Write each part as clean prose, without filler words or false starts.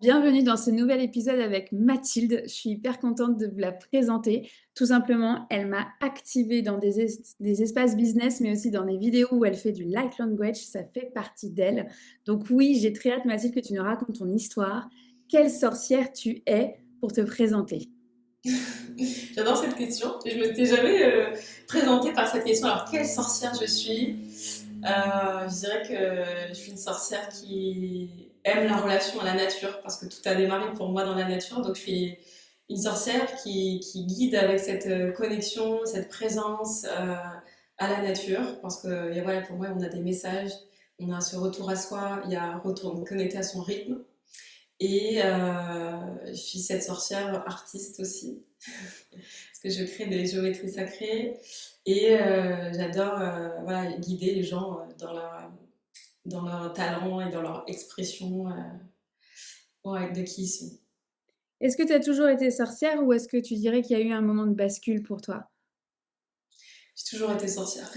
Bienvenue dans ce nouvel épisode avec Mathilde. Je suis hyper contente de vous la présenter. Tout simplement, elle m'a activée dans des espaces business, mais aussi dans des vidéos où elle fait du light language. Ça fait partie d'elle. Donc oui, j'ai très hâte, Mathilde, que tu nous racontes ton histoire. Quelle sorcière tu es pour te présenter? J'adore cette question. Je me suis jamais présentée par cette question. Alors, quelle sorcière je suis? Je dirais que je suis une sorcière qui aime la relation à la nature parce que tout a démarré pour moi dans la nature. Donc, je suis une sorcière qui guide avec cette connexion, cette présence à la nature. Parce que et voilà, pour moi, on a des messages, on a ce retour à soi, il y a un retour connecté à son rythme. Et je suis cette sorcière artiste aussi, parce que je crée des géométries sacrées et j'adore voilà, guider les gens dans leur talent et dans leur expression ouais, de qui ils sont. Est-ce que tu as toujours été sorcière ou est-ce que tu dirais qu'il y a eu un moment de bascule pour toi? J'ai toujours été sorcière.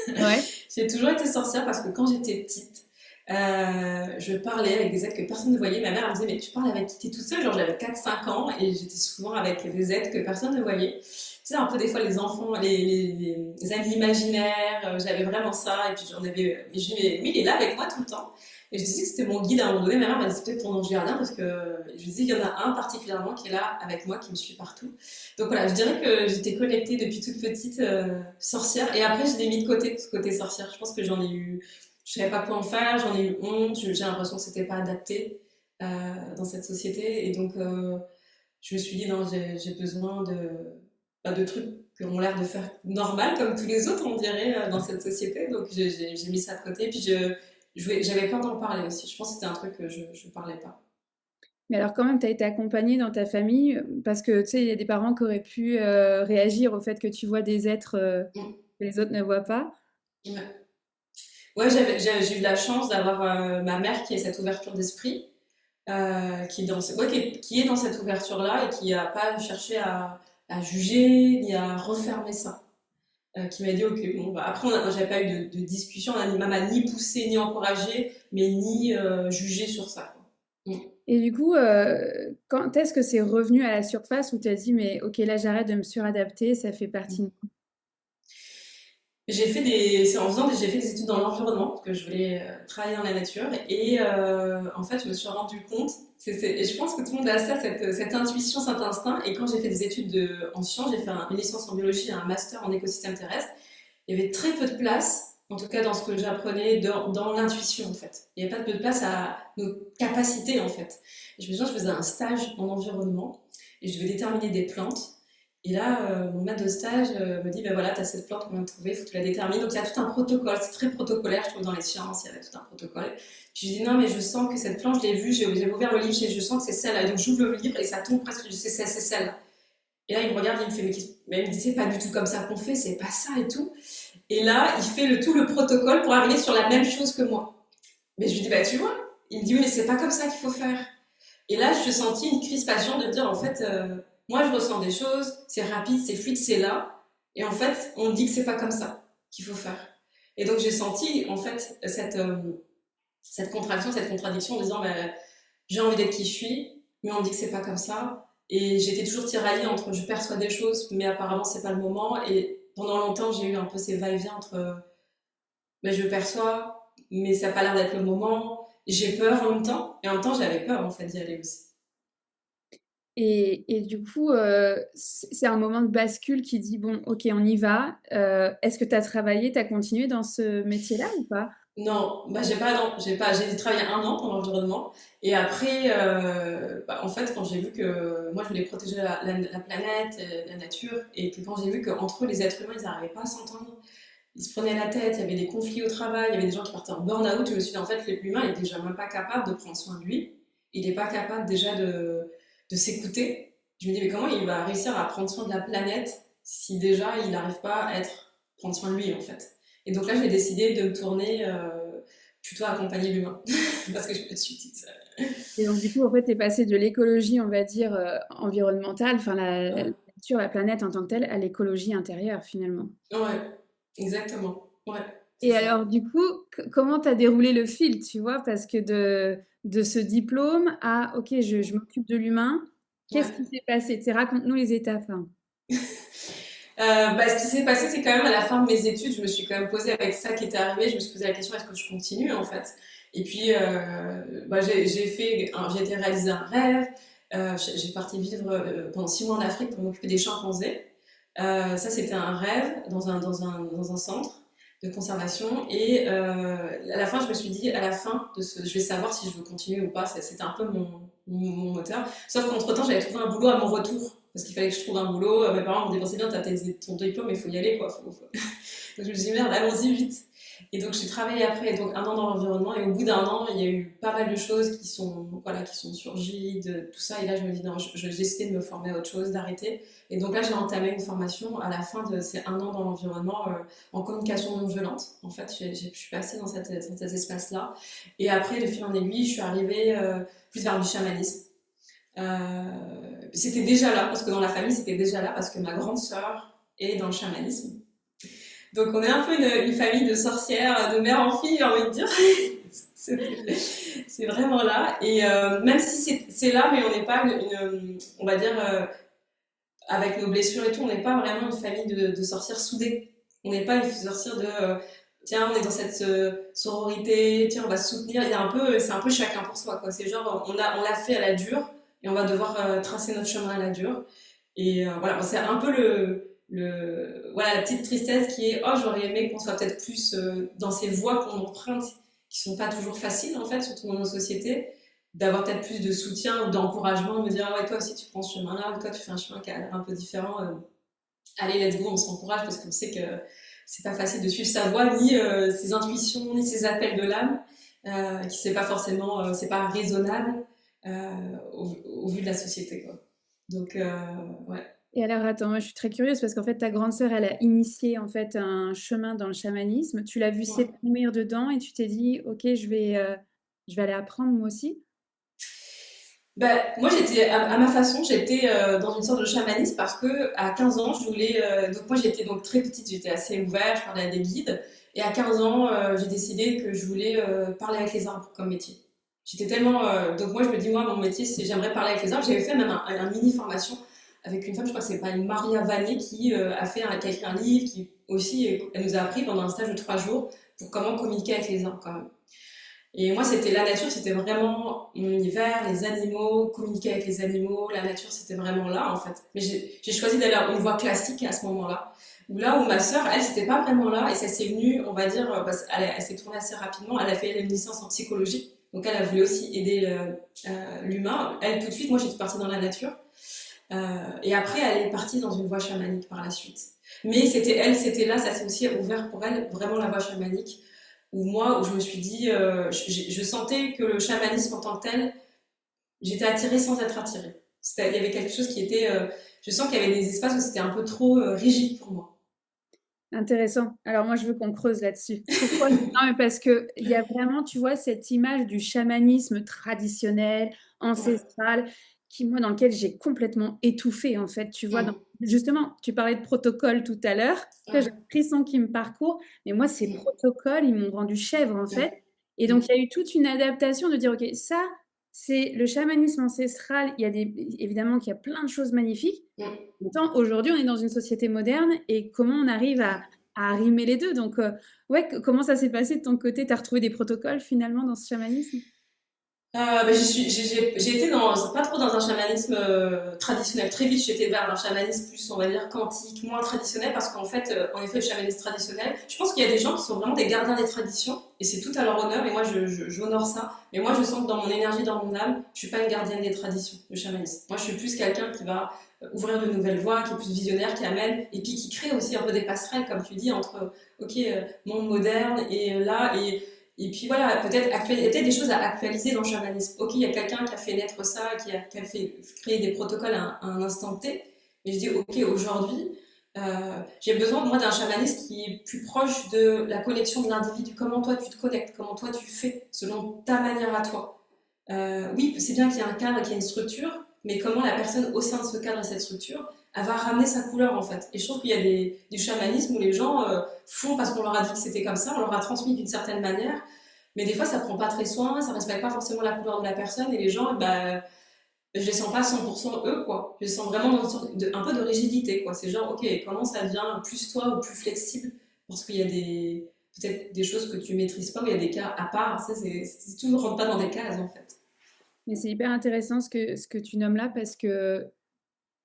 Ouais. J'ai toujours été sorcière parce que quand j'étais petite, je parlais avec des êtres que personne ne voyait. Ma mère elle me disait, mais tu parles avec qui? T'es toute seule? Genre j'avais 4 5 ans et j'étais souvent avec des êtres que personne ne voyait. Tu sais, un peu des fois les enfants, les amis imaginaires, j'avais vraiment ça. Et puis j'en avais, mais je disais, mais il est là avec moi tout le temps. Et je disais que c'était mon guide à un moment donné. Ma mère m'a dit, c'est peut-être ton ange gardien parce que je disais, il y en a un particulièrement qui est là avec moi, qui me suit partout. Donc voilà, je dirais que j'étais connectée depuis toute petite sorcière. Et après, je l'ai mis de côté, ce côté sorcière. Je pense que j'en ai eu, je savais pas quoi en faire, j'en ai eu honte, j'ai l'impression que c'était pas adapté dans cette société. Et donc, je me suis dit, non, j'ai besoin de trucs qui ont l'air de faire normal, comme tous les autres, on dirait, dans cette société. Donc, j'ai mis ça de côté. Puis, j'avais peur d'en parler aussi. Je pense que c'était un truc que je ne parlais pas. Mais alors quand même, tu as été accompagnée dans ta famille, parce que, tu sais, il y a des parents qui auraient pu, réagir au fait que tu vois des êtres, Mm. que les autres ne voient pas. Ouais, ouais j'ai eu de la chance d'avoir ma mère qui a cette ouverture d'esprit. Qui est dans cette ouverture-là et qui n'a pas cherché à juger ni à refermer ça. Qui m'a dit, ok, bon, bah, après, j'avais pas eu de discussion, maman m'a ni poussé, ni encouragé, mais ni jugé sur ça, quoi. Mm. Et du coup, quand est-ce que c'est revenu à la surface où tu as dit: «Mais OK, là, j'arrête de me suradapter, ça fait partie de moi»? C'est en j'ai fait des études dans l'environnement, parce que je voulais travailler dans la nature, et en fait, je me suis rendu compte, et je pense que tout le monde a ça, cette intuition, cet instinct, et quand j'ai fait des études en sciences, j'ai fait une licence en biologie et un master en écosystème terrestre, il y avait très peu de place, en tout cas dans ce que j'apprenais, dans l'intuition, en fait. Il n'y avait pas peu de place à nos capacités, en fait. Et je me souviens, je faisais un stage en environnement, et je devais déterminer des plantes, et là, mon maître de stage me dit, ben voilà, tu as cette plante qu'on vient de trouver, il faut que tu la détermines. Donc il y a tout un protocole, c'est très protocolaire, je trouve, dans les sciences, il y avait tout un protocole. Puis je dis, non, mais je sens que cette plante, je l'ai vue, j'ai ouvert le livre, je sens que c'est celle-là. Et donc j'ouvre le livre et ça tombe presque, je dis, c'est celle-là. Et là, il me regarde, il me fait, mais il me dit, c'est pas du tout comme ça qu'on fait, c'est pas ça et tout. Et là, il fait tout le protocole pour arriver sur la même chose que moi. Mais je lui dis, bah tu vois, il me dit, oui, mais c'est pas comme ça qu'il faut faire. Et là, je sentis une crispation de dire, en fait, moi, je ressens des choses, c'est rapide, c'est fluide, c'est là. Et en fait, on me dit que c'est pas comme ça qu'il faut faire. Et donc, j'ai senti, en fait, cette contraction, cette contradiction en disant, bah, j'ai envie d'être qui je suis, mais on me dit que c'est pas comme ça. Et j'étais toujours tiraillée entre je perçois des choses, mais apparemment, c'est pas le moment. Et pendant longtemps, j'ai eu un peu ces va-et-vient entre bah, je perçois, mais ça n'a pas l'air d'être le moment. J'ai peur en même temps, et en même temps, j'avais peur en fait d'y aller aussi. Et du coup, c'est un moment de bascule qui dit: «Bon, OK, on y va». Est-ce que tu as travaillé, tu as continué dans ce métier-là ou pas? Non, bah j'ai pas, non, j'ai travaillé 1 an dans l'environnement, et après, bah, en fait, quand j'ai vu que moi je voulais protéger la planète, la nature, et que quand j'ai vu qu'entre eux, les êtres humains, ils n'arrivaient pas à s'entendre, ils se prenaient la tête, il y avait des conflits au travail, il y avait des gens qui partaient en burn-out, je me suis dit, en fait, l'humain, il est déjà même pas capable de prendre soin de lui, il n'est pas capable déjà de s'écouter. Je me dis, mais comment il va réussir à prendre soin de la planète si déjà il n'arrive pas à prendre soin de lui, en fait. Et donc là, j'ai décidé de me tourner plutôt à accompagner l'humain, parce que je me suis dit ça. Et donc du coup, en fait, tu es passée de l'écologie, on va dire, environnementale, enfin la Ouais, nature, la planète en tant que telle, à l'écologie intérieure finalement. ouais, exactement. Ouais. c'est Et ça. alors, du coup, comment tu as déroulé le fil, tu vois? Parce que de ce diplôme à, OK, je m'occupe de l'humain, qu'est-ce qui Ouais. s'est passé? Tu sais, raconte-nous les étapes, hein. Bah, ce qui s'est passé, c'est quand même à la fin de mes études, je me suis quand même posée avec ça qui était arrivé, je me suis posé la question est-ce que je continue en fait? Et puis, bah, j'ai été réaliser un rêve, j'ai parti vivre pendant 6 mois en Afrique pour m'occuper des chimpanzés. Ça, c'était un rêve dans un centre de conservation. Et à la fin, je me suis dit, à la fin je vais savoir si je veux continuer ou pas. C'était un peu mon moteur. Sauf qu'entre-temps, j'avais trouvé un boulot à mon retour. Parce qu'il fallait que je trouve un boulot. Mes parents m'ont dit, bon, c'est bien, t'as ton diplôme, mais il faut y aller, quoi. Donc je me suis dit, merde, allons-y vite. Et donc j'ai travaillé après donc 1 an dans l'environnement et au bout d'1 an il y a eu pas mal de choses qui sont surgies de tout ça et là je me dis non j'ai décidé de me former à autre chose d'arrêter et donc là j'ai entamé une formation à la fin de ces 1 an dans l'environnement en communication non violente en fait je suis passée dans cet espace là et après de fil en aiguille je suis arrivée plus vers du chamanisme. C'était déjà là parce que dans la famille c'était déjà là parce que ma grande sœur est dans le chamanisme donc on est un peu une famille de sorcières, de mère en fille, j'ai envie de dire. c'est c'est vraiment là. Et même si c'est là, mais on n'est pas on va dire, avec nos blessures et tout, on n'est pas vraiment une famille de sorcières soudées. On n'est pas une sorcière de, tiens, on est dans cette sororité, tiens, on va se soutenir. C'est un peu chacun pour soi, quoi. C'est genre, on l'a fait à la dure et on va devoir tracer notre chemin à la dure. Et voilà, c'est un peu voilà, la petite tristesse qui est, oh, j'aurais aimé qu'on soit peut-être plus dans ces voies qu'on emprunte, qui sont pas toujours faciles, en fait, surtout dans nos sociétés, d'avoir peut-être plus de soutien ou d'encouragement, de me dire, ah ouais, toi aussi tu prends ce chemin-là, ou toi tu fais un chemin qui a l'air un peu différent, allez, let's go, on s'encourage parce qu'on sait que c'est pas facile de suivre sa voie, ni ses intuitions, ni ses appels de l'âme, qui c'est pas forcément, c'est pas raisonnable au vu de la société, quoi. Donc, ouais. Et alors, attends, moi, je suis très curieuse parce qu'en fait, ta grande sœur, elle a initié en fait un chemin dans le chamanisme. Tu l'as vue Ouais. s'épanouir dedans et tu t'es dit, OK, je vais aller apprendre moi aussi. Ben, moi, j'étais à ma façon, j'étais dans une sorte de chamanisme parce que à 15 ans, je voulais. Donc moi, j'étais donc très petite, j'étais assez ouverte, je parlais à des guides. Et à 15 ans, j'ai décidé que je voulais parler avec les arbres comme métier. J'étais tellement. Donc moi, je me dis, moi, mon métier, c'est j'aimerais parler avec les arbres. J'avais fait même un mini formation avec une femme, je crois que c'est pas une Maria Vanier qui qui a écrit un livre, qui aussi, elle nous a appris pendant un stage de 3 jours pour comment communiquer avec les arbres quand même. Et moi, c'était la nature, c'était vraiment mon univers, les animaux, communiquer avec les animaux, la nature, c'était vraiment là, en fait. Mais j'ai choisi d'aller à une voie classique à ce moment-là. Là où ma sœur, elle, c'était pas vraiment là, et ça s'est venu, on va dire, parce elle s'est tournée assez rapidement, elle a fait une licence en psychologie, donc elle a voulu aussi aider l'humain. Elle, tout de suite, moi, j'étais partie dans la nature, et après, elle est partie dans une voie chamanique par la suite. Mais c'était elle, c'était là, ça s'est aussi ouvert pour elle, vraiment la voie chamanique où moi, où je me suis dit, je sentais que le chamanisme en tant que tel, j'étais attirée sans être attirée. Il y avait quelque chose qui était, je sens qu'il y avait des espaces où c'était un peu trop rigide pour moi. Intéressant. Alors moi, je veux qu'on creuse là-dessus. Pourquoi? Non, mais parce que il y a vraiment, tu vois, cette image du chamanisme traditionnel, Ouais. ancestral, qui moi, dans lequel j'ai complètement étouffé, en fait. Tu vois, Mm. justement, tu parlais de protocole tout à l'heure. Tu vois, j'ai Ouais. un frisson qui me parcourt, mais moi, ces Mm. protocoles, ils m'ont rendu chèvre, en fait. Ouais. Et donc, Mm. il y a eu toute une adaptation de dire, OK, ça, c'est le chamanisme ancestral. Il y a évidemment qu'il y a plein de choses magnifiques. Mm. Pourtant, aujourd'hui, on est dans une société moderne et comment on arrive à arrimer les deux. Donc, ouais, comment ça s'est passé de ton côté? Tu as retrouvé des protocoles finalement dans ce chamanisme? Bah, j'ai été pas trop dans un chamanisme traditionnel. Très vite, j'étais vers un chamanisme plus, on va dire, quantique, moins traditionnel, parce qu'en fait, en effet, le chamanisme traditionnel, je pense qu'il y a des gens qui sont vraiment des gardiens des traditions, et c'est tout à leur honneur, et moi, j'honore ça. Mais moi, je sens que dans mon énergie, dans mon âme, je suis pas une gardienne des traditions, le chamanisme. Moi, je suis plus quelqu'un qui va ouvrir de nouvelles voies, qui est plus visionnaire, qui amène, et puis qui crée aussi un peu des passerelles, comme tu dis, entre, ok, monde moderne, et là, et puis voilà, il y a peut-être des choses à actualiser dans le chamanisme. Ok, il y a quelqu'un qui a fait naître ça, qui a fait créer des protocoles à un instant T. Mais je dis, ok, aujourd'hui, j'ai besoin, moi, d'un chamanisme qui est plus proche de la connexion de l'individu. Comment toi tu te connectes, comment toi tu fais, selon ta manière à toi. Oui, c'est bien qu'il y ait un cadre, qu'il y ait une structure, mais comment la personne au sein de ce cadre et cette structure, elle va ramener sa couleur en fait. Et je trouve qu'il y a du chamanisme où les gens font parce qu'on leur a dit que c'était comme ça, on leur a transmis d'une certaine manière, mais des fois ça prend pas très soin, ça respecte pas forcément la couleur de la personne et les gens, bah, je les sens pas 100% eux quoi. Je les sens vraiment dans une sorte un peu de rigidité quoi. C'est genre ok, comment ça devient plus toi ou plus flexible parce qu'il y a peut-être des choses que tu maîtrises pas ou il y a des cas à part. Ça tout ne rentre pas dans des cases en fait. Mais c'est hyper intéressant ce que tu nommes là parce que,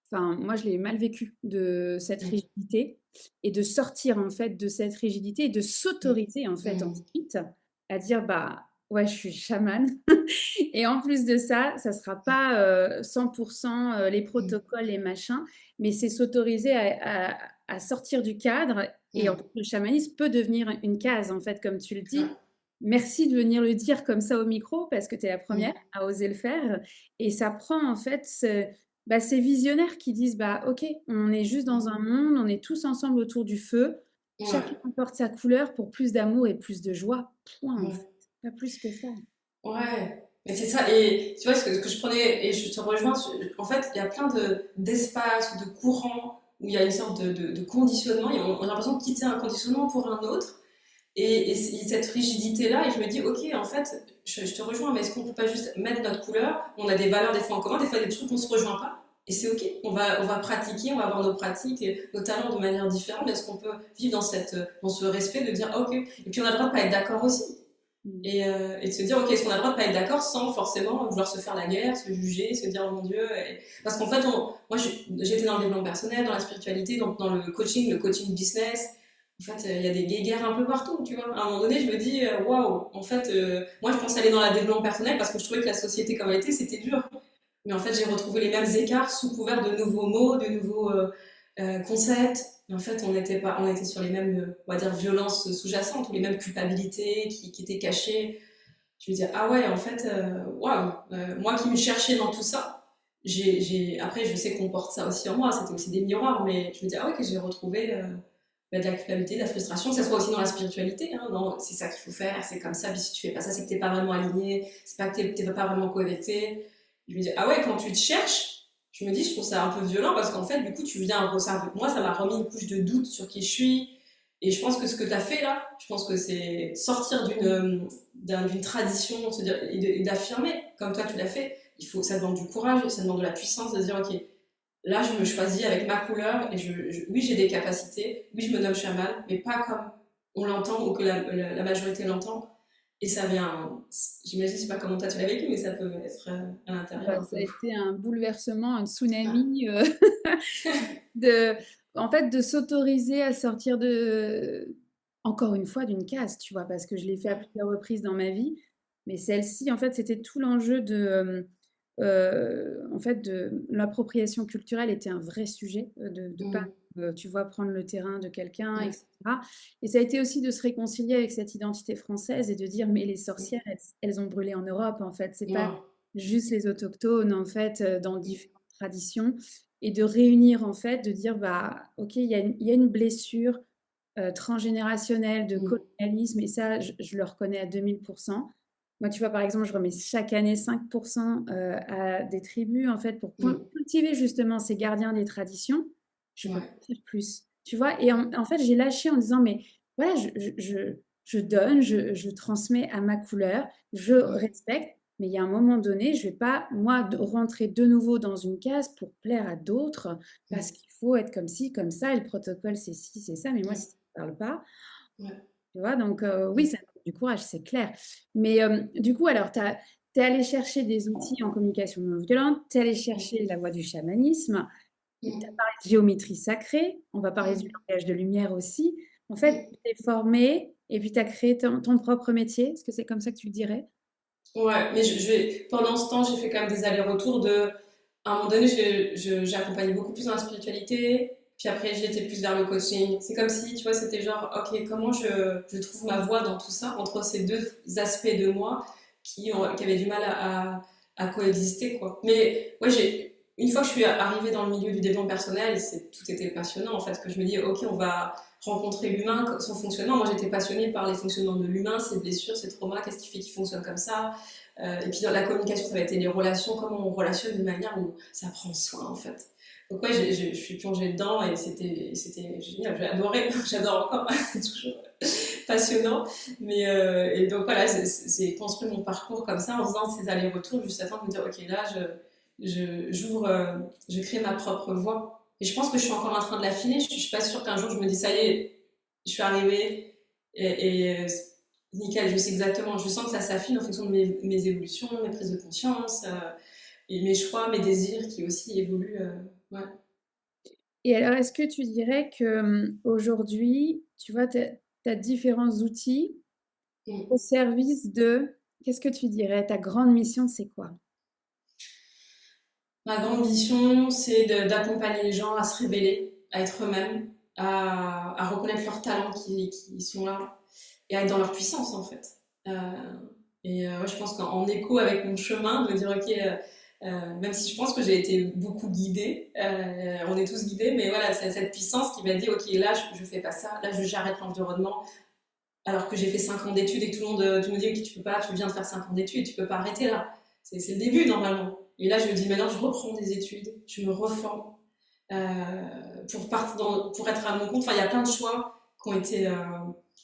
enfin, moi, je l'ai mal vécu de cette Mm, rigidité et de sortir en fait de cette rigidité et de mm, s'autoriser en fait mm, ensuite à dire bah ouais, je suis chamane et en plus de ça, ça sera pas 100% les mm, protocoles, les machins, mais c'est s'autoriser à sortir du cadre et en mm. fait, le chamanisme peut devenir une case en fait, comme tu le Ouais, dis. Merci de venir le dire comme ça au micro parce que tu es la première mm, à oser le faire et ça prend en fait bah, ces visionnaires qui disent bah ok, on est juste dans un monde, on est tous ensemble autour du feu, chacun ouais, apporte sa couleur pour plus d'amour et plus de joie. Point en fait, ouais. pas plus que ça. Ouais, mais c'est ça. Et tu vois, ce que je prenais, et je te rejoins, en fait, il y a plein d'espaces ou de courants où il y a une sorte de conditionnement, et on a l'impression de quitter un conditionnement pour un autre. Et cette rigidité-là, et je me dis, ok, en fait, je te rejoins, mais est-ce qu'on peut pas juste mettre notre couleur? On a des valeurs des fois en commun, des fois des trucs qu'on se rejoint pas. Et c'est ok, on va pratiquer, on va avoir nos pratiques et nos talents de manière différente, mais est-ce qu'on peut vivre dans ce respect de dire ok, et puis on a le droit de pas être d'accord aussi. Mm. Et de se dire, ok, est-ce qu'on a le droit de pas être d'accord sans forcément vouloir se faire la guerre, se juger, se dire, oh mon Dieu. Parce qu'en fait, moi, j'étais dans le développement personnel, dans la spiritualité, donc dans le coaching business. En fait, il y a des guéguerres un peu partout, tu vois. À un moment donné, je me dis, waouh, en fait, moi, je pensais aller dans le développement personnel parce que je trouvais que la société comme elle était, c'était dur. Mais en fait, j'ai retrouvé les mêmes écarts sous couvert de nouveaux mots, de nouveaux concepts. Mais en fait, on était sur les mêmes, on va dire, violences sous-jacentes ou les mêmes culpabilités qui étaient cachées. Je me disais, ah ouais, en fait, waouh, moi qui me cherchais dans tout ça, après, je sais qu'on porte ça aussi en moi, c'était aussi des miroirs, mais je me dis, ah ouais, que j'ai retrouvé de la culpabilité, de la frustration, que ça soit aussi dans la spiritualité, hein, c'est ça qu'il faut faire, c'est comme ça, puis si tu fais pas ça, c'est que t'es pas vraiment aligné, c'est pas que t'es pas vraiment connecté. Je me dis, ah ouais, quand tu te cherches, je me dis, je trouve ça un peu violent parce qu'en fait, du coup, tu viens, moi, ça m'a remis une couche de doute sur qui je suis. Et je pense que ce que tu as fait là, je pense que c'est sortir d'une tradition, se dire, et d'affirmer, comme toi tu l'as fait. Ça demande du courage, ça demande de la puissance de se dire, ok, là, je me choisis avec ma couleur et oui, j'ai des capacités, oui, je me nomme chaman, mais pas comme on l'entend ou que la majorité l'entend. Et ça vient, j'imagine, je sais pas comment toi tu l'as vécu, mais ça peut être à l'intérieur Bah, un ça peu. a été un bouleversement, un Ah, tsunami de, en fait, de s'autoriser à sortir encore une fois, d'une case, tu vois, parce que je l'ai fait à ouais, plusieurs reprises dans ma vie. Mais celle-ci, en fait, c'était tout l'enjeu en fait, de l'appropriation culturelle était un vrai sujet, de pas, mm, tu vois, prendre le terrain de quelqu'un, ouais, etc. Et ça a été aussi de se réconcilier avec cette identité française et de dire, mais les mm, sorcières, elles ont brûlé en Europe, en fait. C'est pas ouais, juste les autochtones, en fait, dans différentes traditions. Et de réunir, en fait, de dire, bah, ok, il y a une blessure transgénérationnelle de mm, colonialisme, et ça, je le reconnais à 2000%. Moi, tu vois, par exemple, je remets chaque année 5% à des tribus, en fait, pour mm, cultiver justement ces gardiens des traditions. Je peux pas ouais, faire plus. Tu vois, et en fait, j'ai lâché en disant, mais voilà, je donne, je transmets à ma couleur, je ouais, respecte, mais il y a un moment donné, je vais pas, moi, rentrer de nouveau dans une case pour plaire à d'autres, parce mm, qu'il faut être comme ci, comme ça, et le protocole, c'est ci, c'est ça, mais moi, ouais, si ça ne parle pas, ouais, tu vois, donc oui, mm, ça demande du courage, c'est clair. Mais du coup, alors, tu es allé chercher des outils en communication non violente, tu es allé mm, chercher la voie du chamanisme, tu as mm, parlé de géométrie sacrée, on va parler du mm, langage de lumière aussi. En fait, mm. tu t'es formé et puis tu as créé ton propre métier. Est-ce que c'est comme ça que tu le dirais? Ouais, mais pendant ce temps, j'ai fait quand même des allers-retours à un moment donné, j'ai accompagné beaucoup plus dans la spiritualité, puis après, j'étais plus vers le coaching. C'est comme si, tu vois, c'était genre, ok, comment je trouve ma voie dans tout ça, entre ces deux aspects de moi qui avaient du mal à coexister, quoi. Mais, ouais, une fois que je suis arrivée dans le milieu du développement personnel, tout était passionnant, en fait, que je me dis, ok, on va rencontrer l'humain, son fonctionnement. Moi, j'étais passionnée par les fonctionnements de l'humain, ses blessures, ses traumas, qu'est-ce qui fait qu'il fonctionne comme ça, Et puis dans la communication, ça va être les relations, comment on relationne d'une manière où ça prend soin en fait. Donc ouais, je suis plongée dedans et c'était génial, j'ai adoré, j'adore encore, c'est toujours passionnant. Mais et donc voilà, j'ai construit mon parcours comme ça en faisant ces allers-retours juste afin de me dire ok là j'ouvre, je crée ma propre voie. Et je pense que je suis encore en train de l'affiner. Je suis pas sûre qu'un jour je me dis ça y est, je suis arrivée et nickel, je sais exactement. Je sens que ça s'affine en fonction de mes évolutions, mes prises de conscience et mes choix, mes désirs qui aussi évoluent. Ouais. Et alors, est-ce que tu dirais que aujourd'hui, tu vois, tu as différents outils au Mm. service de... Qu'est-ce que tu dirais? Ta grande mission, c'est quoi? Ma grande mission, c'est d'accompagner les gens à se révéler, à être eux-mêmes, à reconnaître leurs talents qui sont là et à être dans leur puissance en fait. Euh, ouais, je pense qu'en écho avec mon chemin, de me dire ok, même si je pense que j'ai été beaucoup guidée, on est tous guidés, mais voilà, c'est cette puissance qui m'a dit ok, là je fais pas ça, là j'arrête l'environnement, alors que j'ai fait 5 ans d'études et que tout le monde tu me dis ok, tu peux pas, tu viens de faire 5 ans d'études, tu peux pas arrêter là. C'est le début normalement. Et là je me dis maintenant je reprends des études, je me reforme pour être à mon compte. Enfin, il y a plein de choix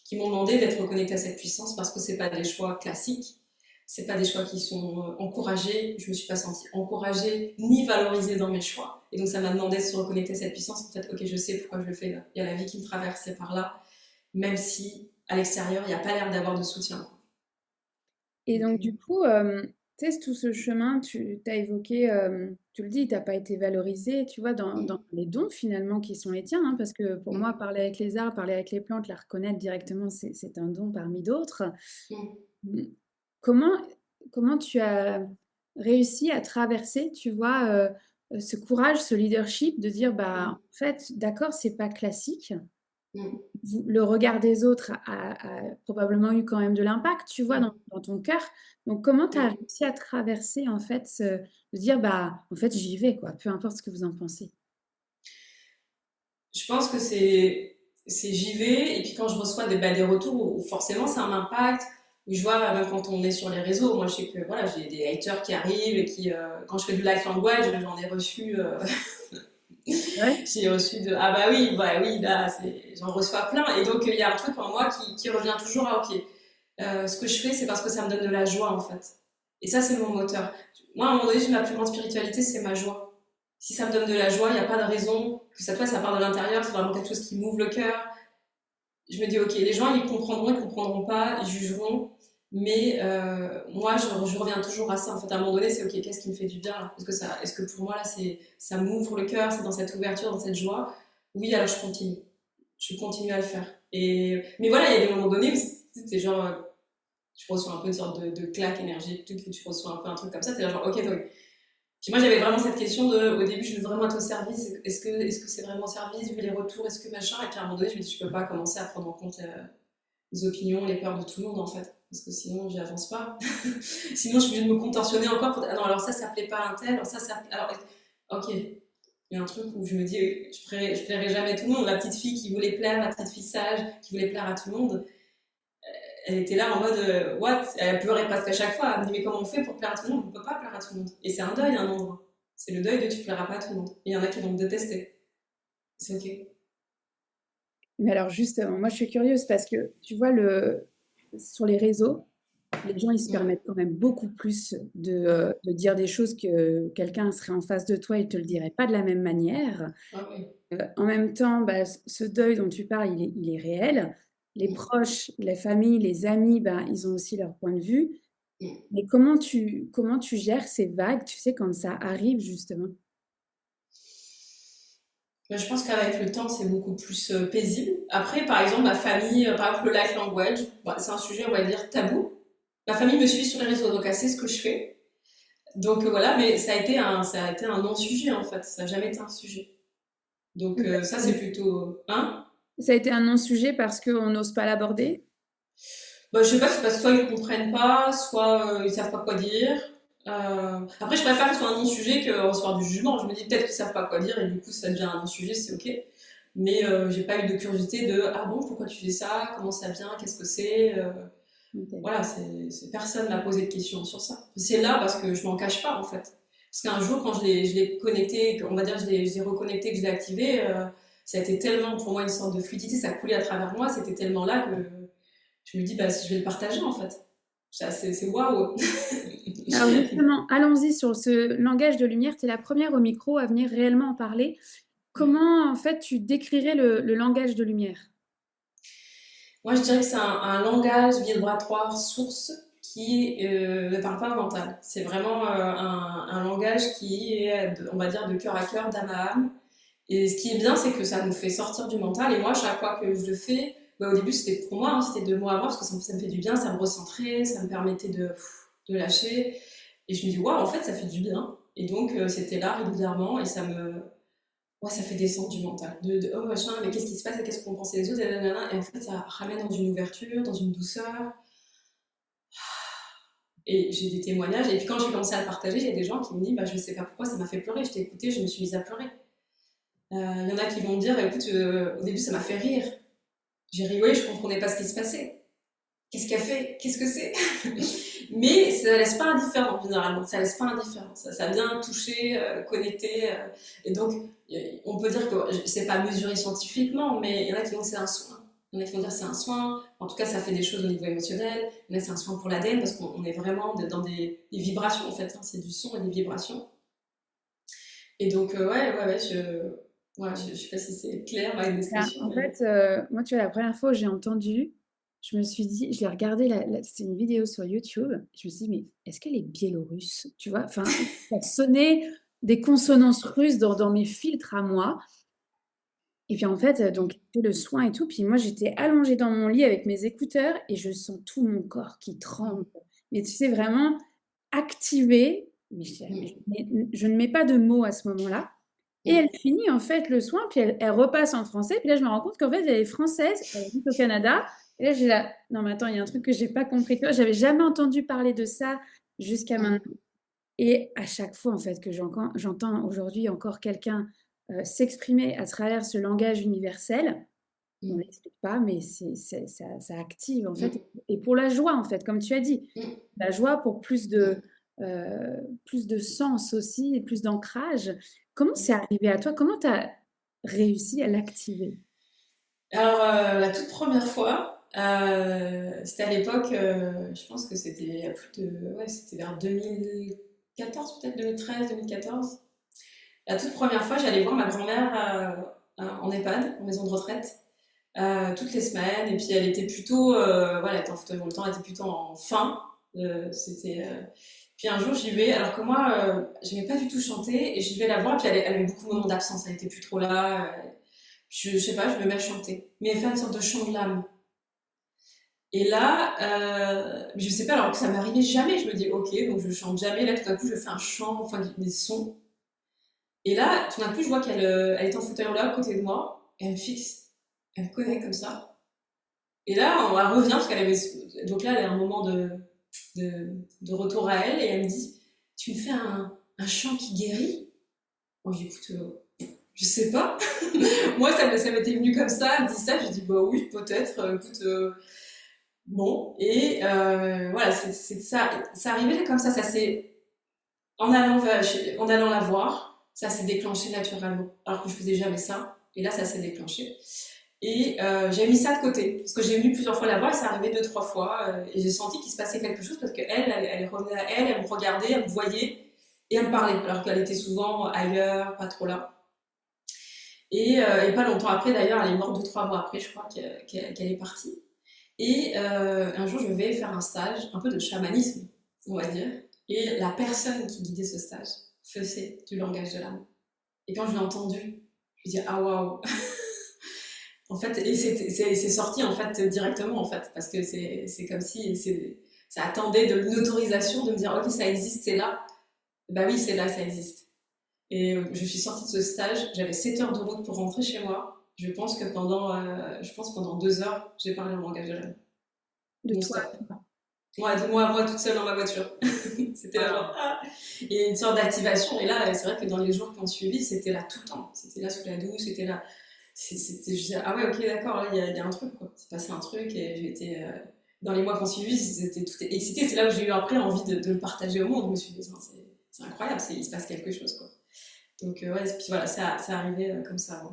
qui m'ont demandé d'être connectée à cette puissance parce que c'est pas des choix classiques, c'est pas des choix qui sont encouragés. Je me suis pas sentie encouragée ni valorisée dans mes choix, et donc ça m'a demandé de se reconnecter à cette puissance. En fait, ok, je sais pourquoi je le fais là. Il y a la vie qui me traverse, c'est par là, même si à l'extérieur il n'y a pas l'air d'avoir de soutien. Et Donc, donc, du coup, tu sais, tout ce chemin, tu as évoqué, tu le dis, tu n'as pas été valorisé, tu vois, dans les dons finalement qui sont les tiens, hein, parce que pour moi, mm, parler avec les arbres, parler avec les plantes, la reconnaître directement, c'est un don parmi d'autres. mm, Mm. Comment, comment tu as réussi à traverser, tu vois, ce courage, ce leadership de dire, bah, mm, en fait, d'accord, c'est pas classique. mm, Le regard des autres a probablement eu quand même de l'impact, tu vois, mm, dans ton cœur. Donc, comment tu as mm. réussi à traverser, en fait, de dire, bah, en fait, j'y vais, quoi, peu importe ce que vous en pensez. Je pense que c'est j'y vais, et puis quand je reçois des retours où forcément ça m'impacte, où je vois même quand on est sur les réseaux, moi je sais que voilà, j'ai des haters qui arrivent et qui quand je fais du live language, j'en ai reçu Ouais. j'ai reçu de ah bah oui là j'en reçois plein, et donc il y a un truc en moi qui revient toujours à ok, ce que je fais c'est parce que ça me donne de la joie en fait, et ça c'est mon moteur. Moi à un moment donné, ma plus grande spiritualité c'est ma joie. Si ça me donne de la joie, il n'y a pas de raison que cette fois ça part de l'intérieur, c'est vraiment quelque chose qui m'ouvre le cœur. Je me dis ok, les gens ils comprendront pas, ils jugeront, mais moi je reviens toujours à ça en fait. À un moment donné, c'est ok, qu'est-ce qui me fait du bien là? Est-ce que pour moi là ça m'ouvre le cœur, c'est dans cette ouverture, dans cette joie? Oui, alors je continue à le faire. Mais voilà, il y a des moments donnés où c'est genre tu reçois un peu une sorte de claque énergétique, tu reçois un peu un truc comme ça, t'es genre ok, donc puis moi, j'avais vraiment cette question au début, je veux vraiment être au service. Est-ce que c'est vraiment au service, vu les retours, est-ce que machin? Et puis à un moment donné, je me dis, je peux pas commencer à prendre en compte les opinions, les peurs de tout le monde, en fait. Parce que sinon, j'y avance pas. Sinon, je suis obligée de me contorsionner encore pour dire, ah non, alors ça plaît pas à un tel, alors alors, ok. Il y a un truc où je me dis, je plairai jamais à tout le monde. La petite fille qui voulait plaire, la petite fille sage, qui voulait plaire à tout le monde, elle était là en mode what? Elle pleurait presque à chaque fois. Elle me dit mais comment on fait pour plaire à tout le monde? On ne peut pas plaire à tout le monde. Et c'est un deuil à un endroit. C'est le deuil de tu plairas pas à tout le monde. Et il y en a qui vont te détester. C'est ok. Mais alors, justement, moi, je suis curieuse parce que, tu vois, sur les réseaux, les gens, ils se Mm. permettent quand même beaucoup plus de dire des choses que quelqu'un serait en face de toi et te le dirait pas de la même manière. Ah oui. En même temps, bah, ce deuil dont tu parles, il est réel. Les Mm. proches, les familles, les amis, bah, ils ont aussi leur point de vue. Mm. Mais comment tu gères ces vagues, tu sais, quand ça arrive, justement? Mais je pense qu'avec le temps, c'est beaucoup plus paisible. Après, par exemple, ma famille, par exemple, le life language, bah, c'est un sujet, on va dire, tabou. Ma famille me suit sur les réseaux, donc elle sait ce que je fais. Donc voilà, mais ça a été un non-sujet en fait. Ça n'a jamais été un sujet. Donc ça, c'est plutôt. Hein? Ça a été un non-sujet parce qu'on n'ose pas l'aborder. Bah, je sais pas, c'est parce que soit ils comprennent pas, soit ils savent pas quoi dire. Après, je préfère que ce soit un non-sujet que recevoir du jugement. Je me dis peut-être qu'ils savent pas quoi dire et du coup ça devient un non-sujet, c'est ok. Mais j'ai pas eu de curiosité de ah bon, pourquoi tu fais ça, comment ça vient, qu'est-ce que c'est. OK. Voilà, personne m'a posé de questions sur ça. C'est là parce que je m'en cache pas en fait. Parce qu'un jour, quand je l'ai connecté, on va dire, je l'ai reconnecté, que je l'ai activé, ça a été tellement pour moi une sorte de fluidité, ça coulait à travers moi, c'était tellement là que je me dis, bah, si je vais le partager en fait. C'est waouh! Alors justement, allons-y sur ce langage de lumière. Tu es la première au micro à venir réellement en parler. Comment, en fait, tu décrirais le langage de lumière? Moi, je dirais que c'est un langage vibratoire source qui ne parle pas au mental. C'est vraiment un langage qui est, on va dire, de cœur à cœur, d'âme à âme. Et ce qui est bien, c'est que ça nous fait sortir du mental. Et moi, chaque fois que je le fais, bah, au début, c'était pour moi, hein, c'était de moi à moi, parce que ça me fait du bien, ça me recentrait, ça me permettait de lâcher. Et je me dis, waouh, en fait, ça fait du bien. Et donc, c'était là régulièrement, et ouais, ça fait descendre du mental. Oh machin, mais qu'est-ce qui se passe, et qu'est-ce qu'on pensait les autres, et nanana. Et en fait, ça ramène dans une ouverture, dans une douceur. Et j'ai des témoignages. Et puis quand j'ai commencé à le partager, il y a des gens qui me disent, bah, je sais pas pourquoi, ça m'a fait pleurer. Je t'ai écouté, je me suis mise à pleurer. Il y en a qui vont me dire, écoute, au début, ça m'a fait rire. J'ai rigolé, je comprenais pas ce qui se passait. Qu'est-ce qu'elle fait? Qu'est-ce que c'est? Mais ça laisse pas indifférent, généralement. Ça laisse pas indifférent. Ça vient toucher, connecter. Et donc, on peut dire que c'est pas mesuré scientifiquement, mais il y en a qui vont dire que c'est un soin. Il y en a qui vont dire que c'est un soin. En tout cas, ça fait des choses au niveau émotionnel. Il y en a c'est un soin pour l'ADN parce qu'on est vraiment dans des vibrations, en fait, hein. C'est du son et des vibrations. Et donc, je sais pas si c'est clair ma Ah, description, en mais. fait, moi, tu vois, la première fois où j'ai entendu, je me suis dit, je l'ai regardé, c'est une vidéo sur YouTube, je me suis dit, mais est-ce qu'elle est biélorusse? Tu vois, enfin, ça sonnait des consonances russes dans mes filtres à moi. Et puis en fait, donc tout le soin et tout, puis moi j'étais allongée dans mon lit avec mes écouteurs et je sens tout mon corps qui tremble. Mais tu sais, vraiment activé, mais je ne mets pas de mots à ce moment-là. Et elle finit en fait le soin, puis elle repasse en français. Puis là, je me rends compte qu'en fait, elle est française, elle habite au Canada. Et là, j'ai là, non, mais attends, il y a un truc que j'ai pas compris. Tu vois, j'avais jamais entendu parler de ça jusqu'à maintenant. Et à chaque fois, en fait, que j'entends aujourd'hui encore quelqu'un s'exprimer à travers ce langage universel, on n'explique pas, mais ça active, en fait. Et pour la joie, en fait, comme tu as dit, la joie pour plus de sens aussi, et plus d'ancrage. Comment c'est arrivé à toi? Comment tu as réussi à l'activer? Alors, la toute première fois, c'était à l'époque, je pense que c'était il y a plus de. Ouais, c'était vers 2014, peut-être 2013, 2014. La toute première fois, j'allais voir ma grand-mère en EHPAD, en maison de retraite, toutes les semaines. Et puis, elle était plutôt. Voilà, elle était en fauteuil roulant, elle était plutôt en fin. Puis un jour, j'y vais, alors que moi, je n'aimais pas du tout chanter, et j'y vais la voir, et puis elle avait beaucoup de moments d'absence, elle était plus trop là. Je sais pas, je me mets à chanter. Mais elle fait une sorte de chant de l'âme. Et là, je sais pas, alors que ça m'arrivait jamais, je me dis, ok, donc je chante jamais, là tout d'un coup je fais un chant, enfin des sons. Et là, tout d'un coup, je vois elle est en fauteuil là à côté de moi, et elle me fixe, elle me connaît comme ça. Et là, on revient, parce qu'elle avait. Donc là, elle a un moment de retour à elle, et elle me dit, tu me fais un chant qui guérit? Bon, j'écoute, je sais pas. Moi, ça m'était venu comme ça, elle me dit ça, j'ai dit, bah oui, peut-être, écoute. Bon, et voilà, ça arrivait comme ça s'est en allant la voir, ça s'est déclenché naturellement, alors que je faisais jamais ça. Et là, ça s'est déclenché. Et j'ai mis ça de côté, parce que j'ai venu plusieurs fois la voir, et ça arrivait 2, 3 fois, et j'ai senti qu'il se passait quelque chose, parce elle revenait à elle, elle me regardait, elle me voyait, et elle me parlait, alors qu'elle était souvent ailleurs, pas trop là. Et pas longtemps après, d'ailleurs, elle est morte 2, 3 mois après, je crois qu'elle est partie. Et un jour, je vais faire un stage, un peu de chamanisme, on va dire. Et la personne qui guidait ce stage faisait du langage de l'âme. Et quand je l'ai entendu, je me dis, ah waouh! En fait, et c'est sorti en fait directement, en fait, parce que c'est comme si ça attendait de l'autorisation de me dire, ok, ça existe, c'est là. Bah oui, c'est là, ça existe. Et je suis sortie de ce stage, j'avais 7 heures de route pour rentrer chez moi. Je pense que pendant 2 heures, j'ai parlé en langage de l'âme. De toi. Non-stop. Moi, toute seule dans ma voiture. C'était là, genre, ah. Et une sorte d'activation. Et là, c'est vrai que dans les jours qui ont suivi, c'était là tout le temps. C'était là sous la douche, c'était là. Je disais, ah ouais, ok, d'accord, là, il y a un truc, quoi. C'est passé un truc, et j'ai été dans les mois qui ont suivi, ils étaient tout excités. C'est là où j'ai eu après envie de le partager au monde. Je me suis dit, c'est incroyable, il se passe quelque chose, quoi. Donc, ouais, et puis voilà, c'est arrivé comme ça. Ouais.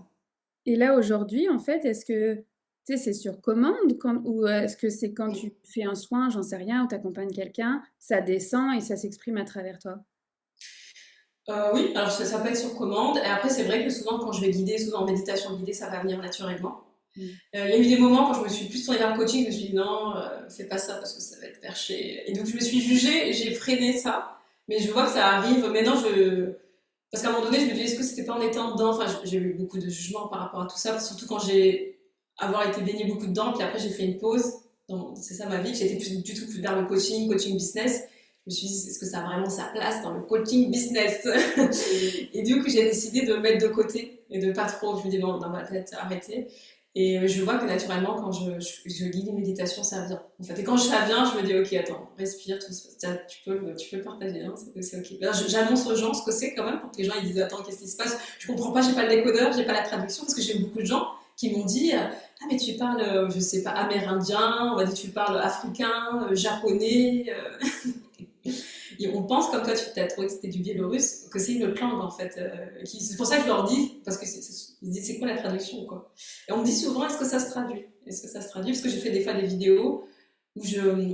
Et là, aujourd'hui, en fait, est-ce que tu sais, c'est sur commande ou est-ce que c'est quand tu fais un soin, j'en sais rien, ou tu accompagnes quelqu'un, ça descend et ça s'exprime à travers toi? Oui, alors ça peut être sur commande. Et après, c'est vrai que souvent, quand je vais guider, souvent en méditation guidée, ça va venir naturellement. Mm. Il y a eu des moments quand je me suis plus tournée vers le coaching, je me suis dit non, fais pas ça parce que ça va être perché. Et donc, je me suis jugée et j'ai freiné ça. Mais je vois que ça arrive. Maintenant, parce qu'à un moment donné, je me dis, est-ce que c'était pas en étant dedans? Enfin, j'ai eu beaucoup de jugements par rapport à tout ça, surtout quand j'ai avoir été baignée beaucoup dedans, puis après j'ai fait une pause. C'est ça ma vie, que j'étais plus du tout plus vers le coaching business. Je me suis dit, est-ce que ça a vraiment sa place dans le coaching business? Et du coup, j'ai décidé de me mettre de côté et de pas trop. Je me dis non, dans ma tête, arrêter. Et je vois que naturellement, quand je lis les méditations, ça vient. En fait, et quand ça vient, je me dis, ok, attends, respire, tout ça, tu peux le partager, hein, c'est ok. Alors, j'annonce aux gens ce que c'est quand même, pour que les gens ils disent, attends, qu'est-ce qui se passe? Je comprends pas, j'ai pas le décodeur, j'ai pas la traduction, parce que j'ai beaucoup de gens qui m'ont dit, ah, mais tu parles, je sais pas, amérindien, on m'a dit, tu parles africain, japonais. Et on pense, comme toi, tu as trouvé que c'était du biélorusse, que c'est une autre langue en fait. C'est pour ça que je leur dis, parce que ils disent c'est quoi la traduction quoi. Et on me dit souvent est-ce que ça se traduit? Est-ce que ça se traduit? Parce que j'ai fait des fois des vidéos où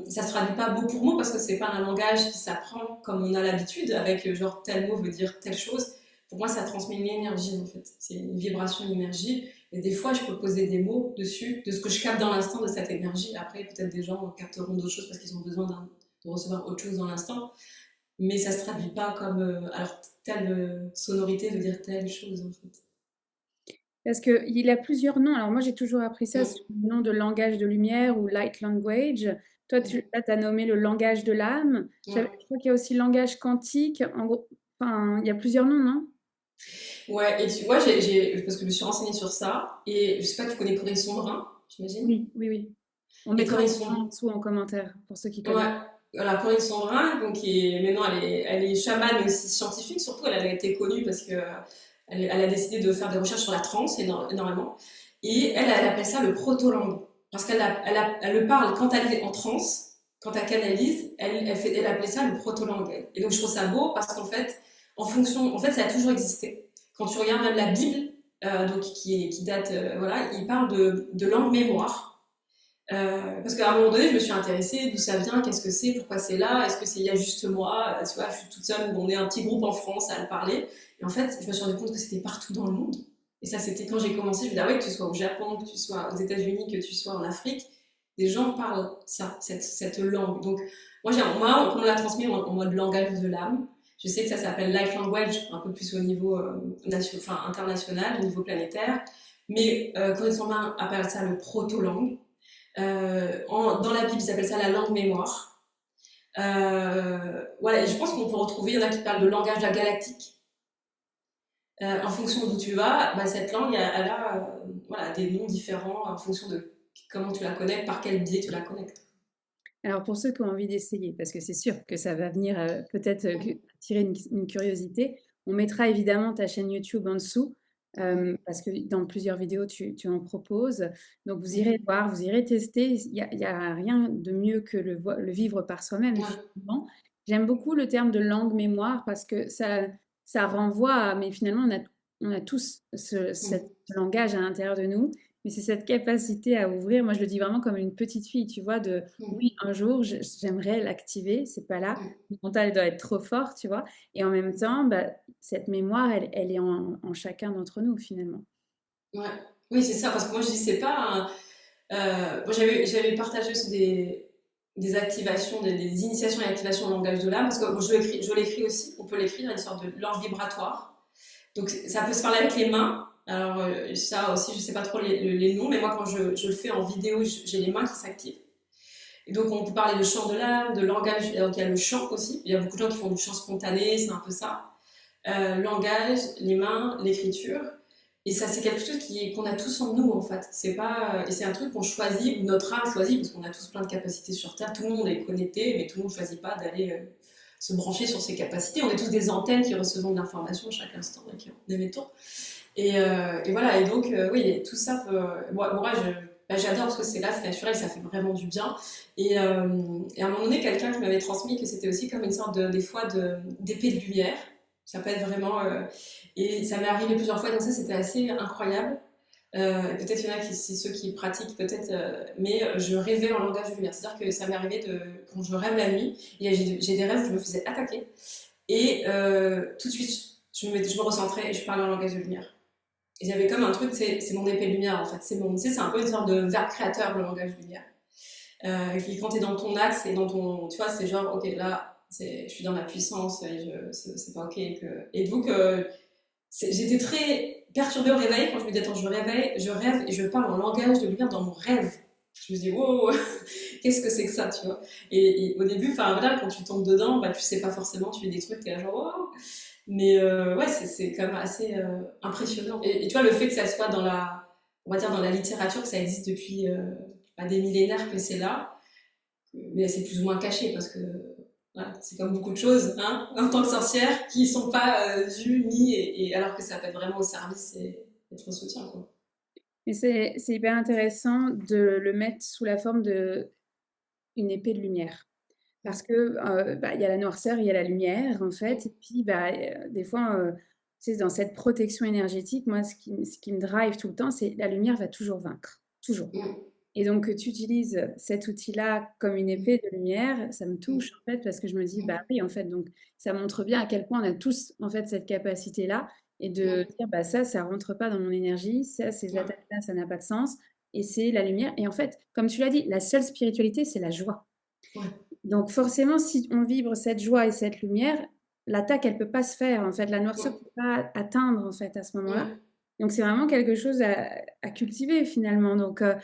ça se traduit pas mot pour mot parce que c'est pas un langage qui s'apprend comme on a l'habitude avec genre tel mot veut dire telle chose. Pour moi, ça transmet une énergie en fait. C'est une vibration, une énergie. Et des fois, je peux poser des mots dessus, de ce que je capte dans l'instant de cette énergie. Après, peut-être des gens capteront d'autres choses parce qu'ils ont besoin de recevoir autre chose dans l'instant. Mais ça se traduit pas comme alors telle sonorité veut dire telle chose en fait. Parce qu'il a plusieurs noms. Alors moi, j'ai toujours appris ça Mm. sous le nom de langage de lumière ou light language. Toi, Mm. là, tu as nommé le langage de l'âme. Je Ouais. crois qu'il y a aussi langage quantique. En gros, enfin, il y a plusieurs noms, non? Ouais, et tu vois, parce que je me suis renseignée sur ça, et je sais pas, tu connais Corinne Sombrin, j'imagine? Oui, oui, oui. On Et mettra Corinne en Sombrin, dessous en commentaire pour ceux qui connaissent. ouais, voilà, Corinne Sombrin, donc maintenant elle est chamane mais aussi scientifique, surtout elle a été connue parce que elle a décidé de faire des recherches sur la transe énormément, et elle appelle ça le proto-langue, parce elle le parle quand elle est en transe, quand elle canalise, elle appelait ça le proto-langue. Et donc je trouve ça beau parce qu'en fait, en fait ça a toujours existé. Quand tu regardes même la Bible, donc qui date, voilà, il parle de langue mémoire. Parce qu'à un moment donné, je me suis intéressée, d'où ça vient, qu'est-ce que c'est, pourquoi c'est là, est-ce que c'est il y a juste moi, tu vois, je suis toute seule, ou on est un petit groupe en France à le parler. Et en fait, je me suis rendu compte que c'était partout dans le monde. Et ça, c'était quand j'ai commencé, je me disais, ah ouais, que tu sois au Japon, que tu sois aux États-Unis, que tu sois en Afrique, des gens parlent ça, cette langue. Donc, moi, on me l'a transmis en mode langage de l'âme. Je sais que ça s'appelle life language, un peu plus au niveau international, au niveau planétaire. Mais Corinne Sombrin appelle ça le proto-langue. Dans la Bible, ils appellent ça la langue mémoire. Voilà, et je pense qu'on peut retrouver, il y en a qui parlent de langage de la galactique. En fonction d'où tu vas, bah, cette langue, elle a voilà, des noms différents en fonction de comment tu la connectes, par quel biais tu la connectes. Alors pour ceux qui ont envie d'essayer, parce que c'est sûr que ça va venir peut-être attirer une curiosité, on mettra évidemment ta chaîne YouTube en dessous, parce que dans plusieurs vidéos, tu en proposes. Donc vous irez voir, vous irez tester. Il y a rien de mieux que le vivre par soi-même, Ouais, finalement. J'aime beaucoup le terme de langue mémoire parce que ça renvoie à, mais finalement, on a tous ce langage à l'intérieur de nous. Mais c'est cette capacité à ouvrir, moi je le dis vraiment comme une petite fille, tu vois, de oui, un jour j'aimerais l'activer, c'est pas là, le mental doit être trop fort, tu vois, et en même temps, bah, cette mémoire, elle est en chacun d'entre nous finalement. ouais. Oui, c'est ça, parce que moi je dis, c'est pas. Moi, j'avais partagé aussi des activations, des initiations et activations au langage de l'âme, parce que bon, je l'écris aussi, on peut l'écrire, une sorte de langue vibratoire. Donc ça peut se parler avec les mains. Alors ça aussi, je sais pas trop les noms, mais moi quand je le fais en vidéo, j'ai les mains qui s'activent. Et donc on peut parler de chant de l'âme, de langage, donc il y a le chant aussi. Il y a beaucoup de gens qui font du chant spontané, c'est un peu ça. Langage, les mains, l'écriture. Et ça, c'est quelque chose qu'on a tous en nous, en fait. C'est pas, et c'est un truc qu'on choisit, ou notre âme choisit, parce qu'on a tous plein de capacités sur Terre. Tout le monde est connecté, mais tout le monde ne choisit pas d'aller se brancher sur ses capacités. On est tous des antennes qui recevons de l'information chaque instant et qui en émettons. Et voilà, et donc, oui, tout ça peut. Moi, bah, j'adore parce que c'est là, c'est naturel, ça fait vraiment du bien. Et à un moment donné, quelqu'un qui m'avait transmis que c'était aussi comme une sorte des fois d'épée de lumière. Ça peut être vraiment. Et ça m'est arrivé plusieurs fois, donc ça c'était assez incroyable. Peut-être il y en a qui, c'est ceux qui pratiquent, peut-être, mais je rêvais en langage de lumière. C'est-à-dire que ça m'est arrivé quand je rêve la nuit, j'ai des rêves où je me faisais attaquer. Et tout de suite, je me recentrais et je parlais en langage de lumière. Et j'avais comme un truc, c'est mon épée de lumière en fait. Tu sais, c'est un peu une sorte de verbe créateur, le langage de lumière. Qui quand t'es dans ton axe et dans ton, tu vois, c'est genre, ok, là, je suis dans ma puissance et c'est pas ok. Et donc, j'étais très perturbée au réveil quand je me dis, attends, je réveille, je rêve et je parle en langage de lumière dans mon rêve. Je me dis, wow, qu'est-ce que c'est que ça, tu vois. Et au début, enfin voilà, quand tu tombes dedans, bah tu sais pas forcément, tu fais des trucs, t'es là genre, wow. Mais ouais, c'est quand même assez impressionnant. Et tu vois, le fait que ça soit on va dire dans la littérature, que ça existe depuis des millénaires, que c'est là, mais c'est plus ou moins caché parce que voilà, c'est comme beaucoup de choses, hein, en tant que sorcière, qui sont pas vues ni et alors que ça peut être vraiment au service et être un soutien, quoi. Mais c'est hyper intéressant de le mettre sous la forme de une épée de lumière. Parce que, bah, il y a la noirceur, il y a la lumière, en fait et puis, bah, des fois, tu sais, dans cette protection énergétique, moi, ce qui me drive tout le temps, c'est la lumière va toujours vaincre, toujours. Mm, Et donc que tu utilises cet outil-là comme une épée de lumière, ça me touche, en fait, parce que je me dis: «Bah, oui, en fait», donc ça montre bien à quel point on a tous, en fait, cette capacité-là et de mm, dire: «Bah, ça rentre pas dans mon énergie, ça, ces ouais, attaques-là, ça n'a pas de sens» et c'est la lumière et en fait, comme tu l'as dit, la seule spiritualité, c'est la joie. ouais, Donc forcément, si on vibre cette joie et cette lumière, l'attaque, elle peut pas se faire, en fait. La noirceur mm, peut pas atteindre, en fait, à ce moment-là. ouais, Donc c'est vraiment quelque chose à cultiver finalement. Donc, mm,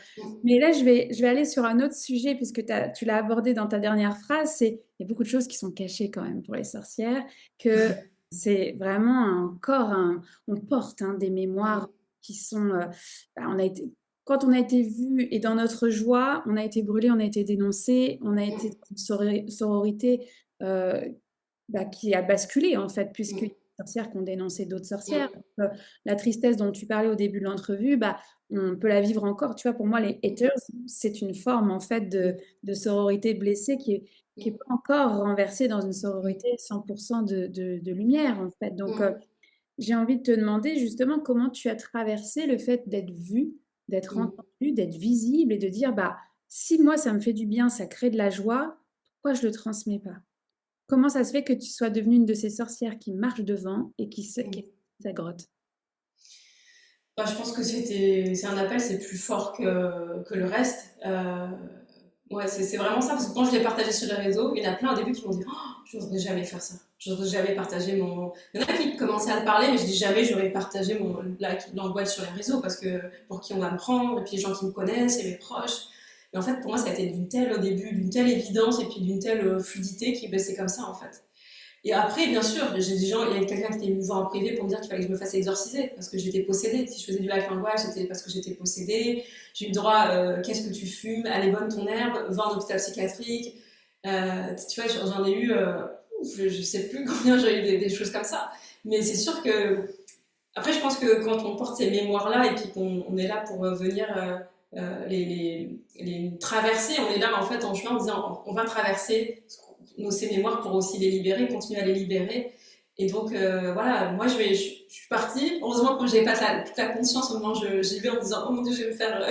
mais là, je vais aller sur un autre sujet puisque tu l'as abordé dans ta dernière phrase, c'est il y a beaucoup de choses qui sont cachées quand même pour les sorcières, que c'est vraiment encore on porte, hein, des mémoires mm, qui sont, bah, quand on a été vu et dans notre joie, on a été brûlé, on a été dénoncé, on a été mm, dans une sororité, heu, bah, qui a basculé en fait, puisqu'il y a mm, des sorcières qui ont dénoncé d'autres sorcières. mm, La tristesse dont tu parlais au début de l'entrevue, bah, on peut la vivre encore. Tu vois, pour moi, les haters, c'est une forme en fait de sororité blessée qui est mm, pas encore renversée dans une sororité 100 de lumière en fait. Donc, mm, j'ai envie de te demander justement comment tu as traversé le fait d'être vue, d'être mm. entendue, d'être visible et de dire: «Bah, si moi ça me fait du bien, ça crée de la joie, pourquoi je le transmets pas?» Comment ça se fait que tu sois devenue une de ces sorcières qui marche devant et qui Mm. sa grotte? Bah, je pense que c'est un appel, c'est plus fort que le reste. Ouais, c'est vraiment ça, parce que quand je l'ai partagé sur les réseaux, il y en a plein au début qui m'ont dit, oh, je n'oserais jamais faire ça. Je n'oserais jamais partager mon. Il y en a qui commençaient à le parler, mais je dis jamais j'aurais partagé l'angoisse sur les réseaux, parce que pour qui on va me prendre, et puis les gens qui me connaissent, et mes proches. Et en fait, pour moi, ça a été d'une telle au début, d'une telle évidence, et puis d'une telle fluidité qui baissait comme ça, en fait. Et après, bien sûr, j'ai des gens, il y a quelqu'un qui était venu me voir en privé pour me dire qu'il fallait que je me fasse exorciser parce que j'étais possédée. Si je faisais du life language, c'était parce que j'étais possédée. J'ai eu le droit, qu'est-ce que tu fumes, elle est bonne ton herbe, va en hôpital psychiatrique. Tu vois, j'en ai eu, je sais plus combien j'ai eu des choses comme ça. Mais c'est sûr que, après, je pense que quand on porte ces mémoires-là et puis qu'on on est là pour venir les traverser, on est là en fait en chemin en disant on va traverser ces mémoires pour aussi les libérer, continuer à les libérer. Et donc voilà, moi je suis partie. Heureusement quand j'ai pas toute la conscience au moment où j'y vais en me disant oh mon dieu je vais me faire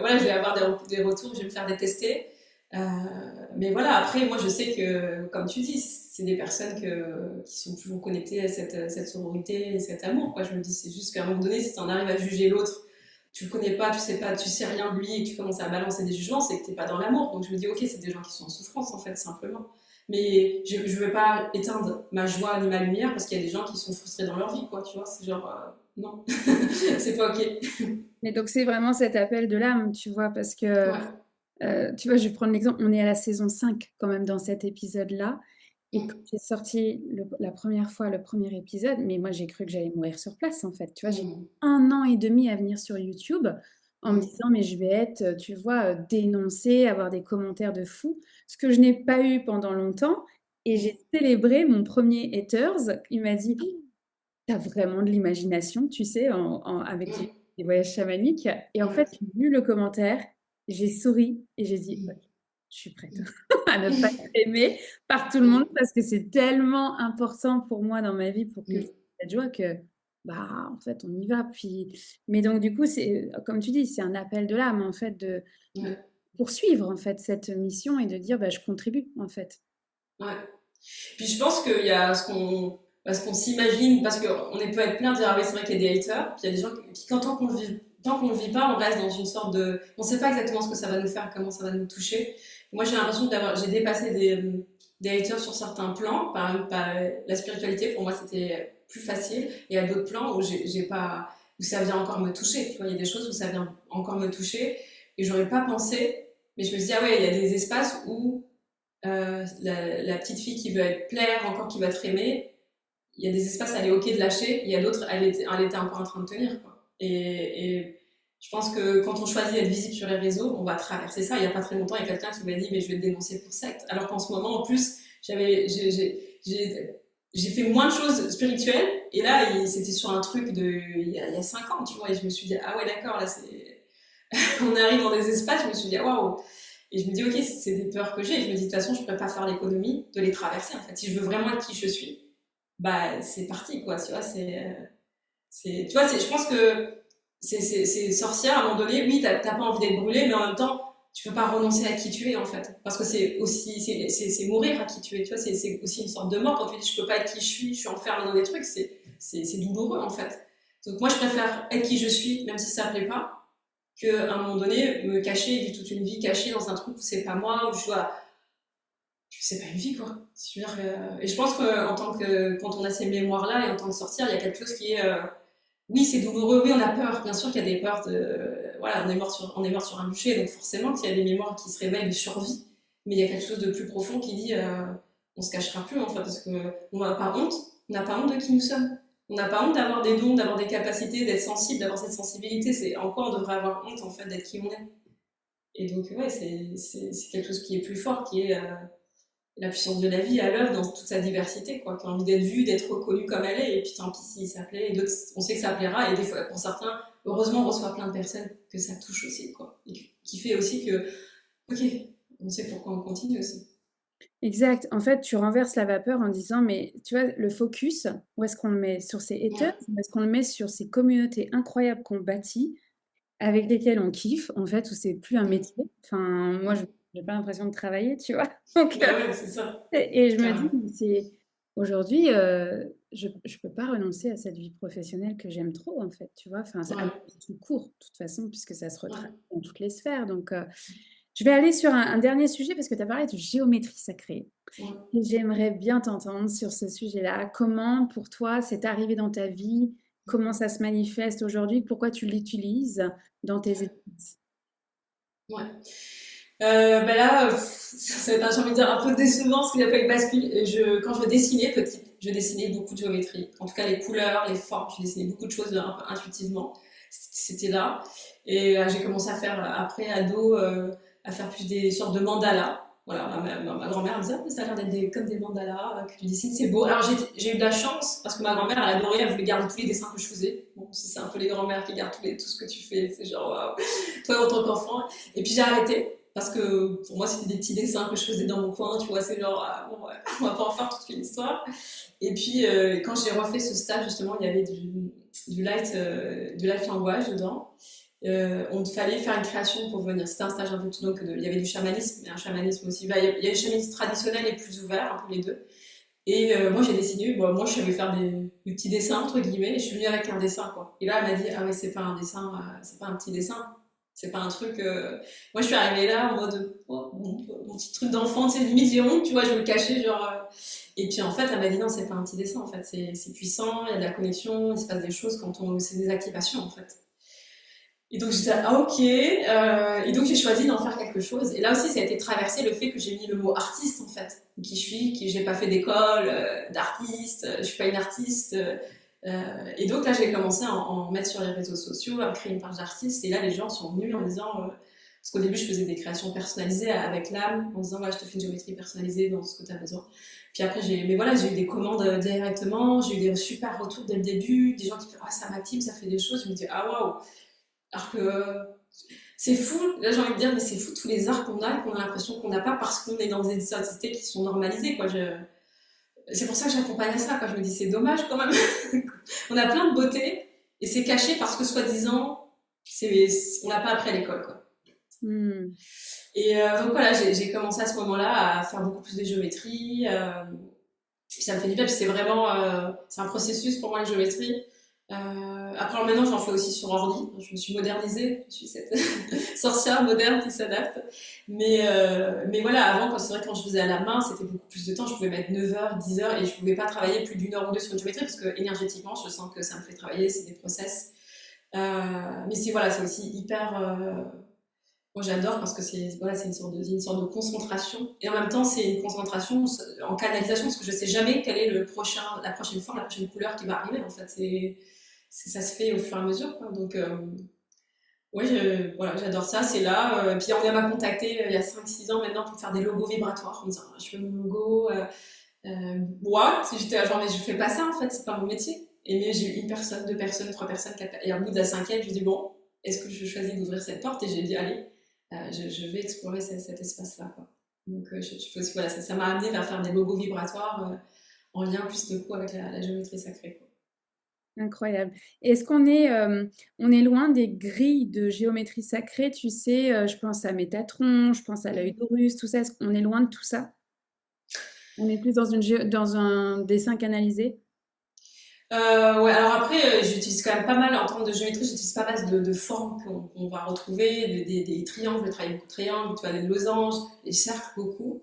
voilà je vais avoir des retours, je vais me faire détester. Euh, mais voilà après moi je sais que comme tu dis c'est des personnes qui sont toujours connectées à cette sororité et cet amour quoi. Je me dis c'est juste qu'à un moment donné si tu en arrives à juger l'autre tu le connais pas, tu sais rien de lui et que tu commences à balancer des jugements, c'est que t'es pas dans l'amour. Donc je me dis, ok, c'est des gens qui sont en souffrance en fait, simplement. Mais je veux pas éteindre ma joie ni ma lumière parce qu'il y a des gens qui sont frustrés dans leur vie, quoi, tu vois. C'est genre, non, c'est pas ok. Mais donc c'est vraiment cet appel de l'âme, tu vois? Parce que, Ouais. tu vois, je vais prendre l'exemple, on est à la saison 5 quand même dans cet épisode-là et quand Mm, j'ai sorti la première fois le premier épisode, mais moi j'ai cru que j'allais mourir sur place en fait, tu vois? J'ai mis mm, 1 an et demi à venir sur YouTube en me mm, disant: «Mais je vais être, tu vois, dénoncée, avoir des commentaires de fou», ce que je n'ai pas eu pendant longtemps et j'ai mm, célébré mon premier haters. Il m'a dit: «Tu as vraiment de l'imagination», tu sais, avec mm, des voyages chamaniques. Et en fait, Ouais. j'ai lu le commentaire, j'ai souri et j'ai dit: «OK, je suis prête à ne pas être aimée par tout le monde Mm, parce que c'est tellement important pour moi dans ma vie pour que je mm, trouve cette joie que, bah, en fait, on y va». Puis mais donc du coup, c'est comme tu dis, c'est un appel de l'âme, en fait, de ouais, poursuivre, en fait, cette mission et de dire: «Bah, je contribue», en fait. ouais. Puis je pense qu'il y a ce qu'on s'imagine, parce qu'on peut être plein de dire, ah oui, c'est vrai qu'il y a des haters, puis il y a des gens qui, tant qu'on le vit pas, on reste dans une sorte de, on sait pas exactement ce que ça va nous faire, comment ça va nous toucher. Moi, j'ai l'impression j'ai dépassé des haters sur certains plans. Par exemple, la spiritualité, pour moi, c'était plus facile. Et il y a d'autres plans où j'ai pas, où ça vient encore me toucher. Tu vois, il y a des choses où ça vient encore me toucher et j'aurais pas pensé. Mais je me suis dit, ah ouais, il y a des espaces où la petite fille qui veut être plaire, encore qui va te aimer, il y a des espaces, elle est ok de lâcher, il y a d'autres, elle était encore en train de tenir. Quoi. Et je pense que quand on choisit d'être visible sur les réseaux, on va traverser ça. Il n'y a pas très longtemps, il y a quelqu'un qui m'a dit, mais je vais te dénoncer pour secte. Alors qu'en ce moment, en plus, j'ai fait moins de choses spirituelles, et là, c'était sur un truc il y a 5 ans, tu vois, et je me suis dit, ah ouais, d'accord, là, on arrive dans des espaces, je me suis dit, ah, waouh, et je me dis, ok, c'est des peurs que j'ai. Et je me dis, de toute façon, je ne pourrais pas faire l'économie de les traverser. En fait, si je veux vraiment être qui je suis, bah, c'est parti, quoi. Tu vois, tu vois, je pense que c'est sorcière, à un moment donné, oui, t'as pas envie d'être brûlée, mais en même temps, tu peux pas renoncer à qui tu es, en fait. Parce que c'est aussi, c'est mourir à qui tu es. Tu vois, c'est aussi une sorte de mort. Quand tu dis, je peux pas être qui je suis enfermée dans des trucs, c'est douloureux, en fait. Donc, moi, je préfère être qui je suis, même si ça plaît pas, qu'à un moment donné, me cacher, vivre toute une vie cachée dans un truc où c'est pas moi, où je dois. C'est pas une vie, quoi. Et je pense quand on a ces mémoires-là et en tant que sorcière, il y a quelque chose qui est. Oui, c'est douloureux, oui, on a peur. Bien sûr qu'il y a des peurs de. Voilà, on est mort sur un bûcher, donc forcément qu'il y a des mémoires qui se réveillent de survie. Mais il y a quelque chose de plus profond qui dit on se cachera plus, en fait, parce qu'on n'a pas honte. On n'a pas honte de qui nous sommes. On n'a pas honte d'avoir des dons, d'avoir des capacités, d'être sensible, d'avoir cette sensibilité. C'est en quoi on devrait avoir honte, en fait, d'être qui on est. Et donc, ouais, c'est quelque chose qui est plus fort, qui est la puissance de la vie à l'œuvre dans toute sa diversité, quoi, qui a envie d'être vue, d'être reconnue comme elle est, et puis tant pis si ça plaît, et d'autres, on sait que ça plaira, et des fois, pour certains, heureusement, on reçoit plein de personnes que ça touche aussi, quoi, et qui fait aussi que, ok, on sait pourquoi on continue aussi. Exact. En fait, tu renverses la vapeur en disant: «Mais tu vois, le focus, où est-ce qu'on le met? Sur ces haters Ouais, ou est-ce qu'on le met sur ces communautés incroyables qu'on bâtit, avec lesquelles on kiffe, en fait, où c'est plus un mm, métier?» Enfin, moi, je mm. j'ai pas l'impression de travailler, tu vois? Donc Bah ouais, c'est ça, et je me dis: carrément. «Mais c'est aujourd'hui, je peux pas renoncer à cette vie professionnelle que j'aime trop, en fait», tu vois? Enfin, c'est à ma Ouais, vie tout court, de toute façon, puisque ça se retrace ouais, dans toutes les sphères. Donc je vais aller sur un dernier sujet parce que tu as parlé de géométrie sacrée. ouais. Et j'aimerais bien t'entendre sur ce sujet-là. Comment, pour toi, c'est arrivé dans ta vie? Comment ça se manifeste aujourd'hui? Pourquoi tu l'utilises dans tes études? Ouais. Bah là, ça va être, j'ai envie de dire, un peu décevant parce qu'il n'y a pas eu de bascule. Quand je dessinais petite, je dessinais beaucoup de géométrie. En tout cas, les couleurs, les formes, je dessinais beaucoup de choses un peu intuitivement. C'était là. Et j'ai commencé à faire, après, ado, à faire plus des sortes de mandalas. Voilà, ma grand-mère me disait, ah, ça a l'air d'être comme des mandalas que tu dessines, c'est beau. Alors j'ai eu de la chance parce que ma grand-mère, elle adorait, elle voulait garder tous les dessins que je faisais. Bon, c'est un peu les grand-mères qui gardent tout ce que tu fais. C'est genre, waouh, toi en tant qu'enfant. Et puis j'ai arrêté parce que pour moi c'était des petits dessins que je faisais dans mon coin, tu vois, c'est genre, ah, bon, ouais, on va pas en faire toute une histoire. Et puis quand j'ai refait ce stage, justement, il y avait du light language dedans. On fallait faire une création pour venir. C'était un stage un peu tout, donc il y avait du chamanisme, mais un chamanisme aussi. Bah, il y a le chamanisme traditionnel et plus ouvert, un peu les deux. Et moi j'ai dessiné, bon, moi je savais faire des petits dessins entre guillemets, et je suis venue avec un dessin quoi. Et là elle m'a dit ah ouais c'est pas un dessin, c'est pas un petit dessin, c'est pas un truc. Moi je suis arrivée là en mode oh, mon petit truc d'enfant, tu sais limite j'ai honte, tu vois, je veux le cacher genre. Et puis en fait elle m'a dit non c'est pas un petit dessin en fait, c'est puissant, il y a de la connexion, il se passe des choses quand on, c'est des activations en fait. Et donc j'étais ah ok, et donc j'ai choisi d'en faire quelque chose. Et là aussi ça a été traversé le fait que j'ai mis le mot artiste en fait, qui je suis, qui j'ai pas fait d'école d'artiste, je suis pas une artiste. Et donc là j'ai commencé à en mettre sur les réseaux sociaux, à créer une page d'artiste. Et là les gens sont venus en disant, parce qu'au début je faisais des créations personnalisées avec l'âme, en disant ouais je te fais une géométrie personnalisée dans ce que tu as besoin. Puis après, mais voilà, j'ai eu des commandes directement, j'ai eu des super retours dès le début, des gens qui font ah ça m'active, ça fait des choses. Je me dis ah waouh. Alors que c'est fou. Là, j'ai envie de dire mais c'est fou tous les arts qu'on a et qu'on a l'impression qu'on n'a pas parce qu'on est dans des sociétés qui sont normalisées quoi. C'est pour ça que j'accompagne à ça. Quoi. Je me dis c'est dommage quand même. On a plein de beauté et c'est caché parce que soi-disant on l'a pas appris à l'école quoi. Hmm. Et donc voilà, j'ai commencé à ce moment-là à faire beaucoup plus de géométrie. Puis ça me fait du bien, puis c'est vraiment c'est un processus pour moi la géométrie. Après alors maintenant j'en fais aussi sur ordi, je me suis modernisée, je suis cette sorcière moderne qui s'adapte. Mais voilà, avant c'est vrai que quand je faisais à la main c'était beaucoup plus de temps, je pouvais mettre 9 heures, 10 heures et je pouvais pas travailler plus d'une heure ou deux sur une géométrie parce que énergétiquement je sens que ça me fait travailler, c'est des process. Mais c'est voilà, c'est aussi hyper moi j'adore parce que c'est voilà, c'est une sorte de concentration et en même temps c'est une concentration en canalisation parce que je sais jamais quel est la prochaine forme, la prochaine couleur qui va arriver en fait. Ça se fait au fur et à mesure quoi. Donc ouais, voilà, j'adore ça, c'est là. Puis on m'a contacté il y a 5 6 ans maintenant pour faire des logos vibratoires en me disant ah, je fais mon logo. What? J'étais là, genre mais je fais pas ça en fait, c'est pas mon métier. Et mais j'ai eu une personne, deux personnes, trois personnes, quatre, et au bout de la cinquième, je dis bon, est-ce que je choisis d'ouvrir cette porte? Et j'ai dit allez. Je vais explorer cet espace-là. Quoi. Donc, voilà, ça m'a amené vers faire des logos vibratoires en lien plus de coup avec la géométrie sacrée. Quoi. Incroyable. Est-ce on est loin des grilles de géométrie sacrée, tu sais, je pense à Métatron, je pense à l'œil d'Horus, tout ça. Est-ce qu'on est loin de tout ça? On est plus dans un dessin canalisé? Ouais, alors après, j'utilise quand même pas mal, en termes de géométrie, j'utilise pas mal de formes qu'on va retrouver, des triangles, je travaille beaucoup de triangles, tu vois, des losanges, des cercles beaucoup.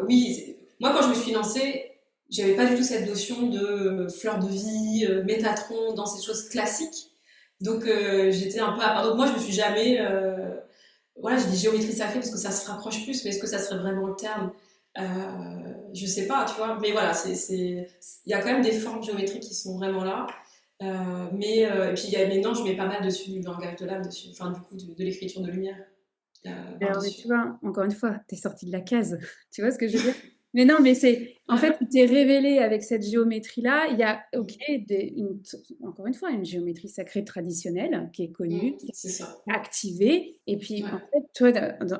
Oui, moi quand je me suis lancée, j'avais pas du tout cette notion de fleur de vie, métatron, dans ces choses classiques. Donc j'étais un peu à part. Donc moi je me suis jamais. Voilà, j'ai dit géométrie sacrée parce que ça se rapproche plus, mais est-ce que ça serait vraiment le terme je sais pas, tu vois. Mais voilà, il y a quand même des formes géométriques qui sont vraiment là. Et puis maintenant, je mets pas mal dessus du langage de l'âme, dessus, enfin du coup de l'écriture de lumière Alors, mais par-dessus. tu vois, encore une fois, tu es sortie de la case. Tu vois ce que je veux dire? Mais non, mais en fait, tu t'es révélé avec cette géométrie-là. Il y a, ok, encore une fois, une géométrie sacrée traditionnelle qui est connue, qui C'est ça. est activée. Et puis, en Ouais. fait, toi,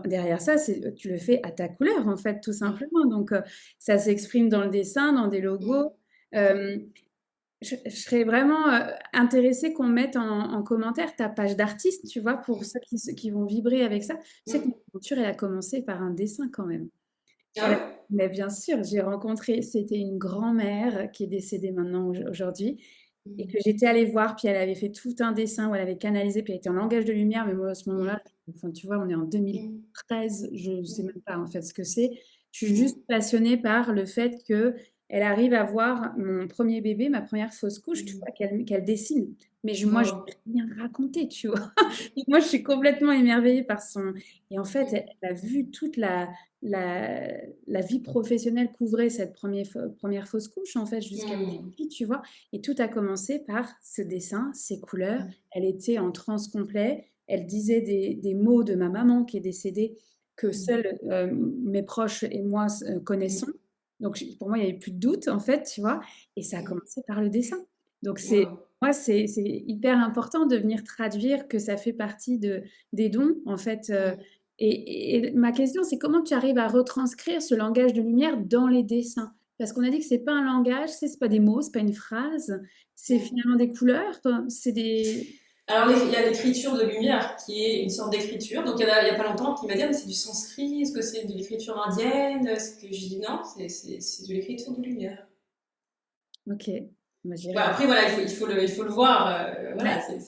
derrière ça, tu le fais à ta couleur, en fait, tout simplement. Donc, ça s'exprime dans le dessin, dans des logos. Euh, je serais vraiment intéressée qu'on mette en commentaire ta page d'artiste, tu vois, pour ceux qui vont vibrer avec ça. Tu sais que mon aventure, elle a commencé par un dessin quand même. Ah ouais? Mais bien sûr, j'ai rencontré, c'était une grand-mère qui est décédée maintenant aujourd'hui, et que j'étais allée voir, puis elle avait fait tout un dessin où elle avait canalisé, puis elle était en langage de lumière, mais moi à ce moment-là, enfin, tu vois, on est en 2013, je ne sais même pas en fait ce que c'est. Je suis juste passionnée par le fait que elle arrive à voir mon premier bébé, ma première fausse couche, tu vois, qu'elle dessine. Mais moi, je Wow. n'ai rien raconté, tu vois. Moi, je suis complètement émerveillée par son... Et en fait, elle a vu toute la vie professionnelle couvrait cette première fausse couche, en fait, jusqu'à aujourd'hui, tu vois. Et tout a commencé par ce dessin, ces couleurs. Elle était en transe complet. Elle disait des mots de ma maman qui est décédée que seuls mes proches et moi connaissons. Donc, pour moi, il n'y avait plus de doute, en fait, tu vois. Et ça a commencé par le dessin. Donc, Wow. moi, c'est hyper important de venir traduire que ça fait partie des dons, en fait. Et ma question, c'est comment tu arrives à retranscrire ce langage de lumière dans les dessins? Parce qu'on a dit que c'est pas un langage, c'est pas des mots, c'est pas une phrase, c'est finalement des couleurs, c'est des... Alors, il y a l'écriture de lumière qui est une sorte d'écriture. Donc, il y a pas longtemps qui m'a dit ah, mais c'est du sanskrit, est-ce que c'est de l'écriture indienne? Est-ce que je dis non, c'est de l'écriture de lumière. Ok, moi Ouais, j'irai voir. après, voilà, il faut le voir. Voilà, Ouais,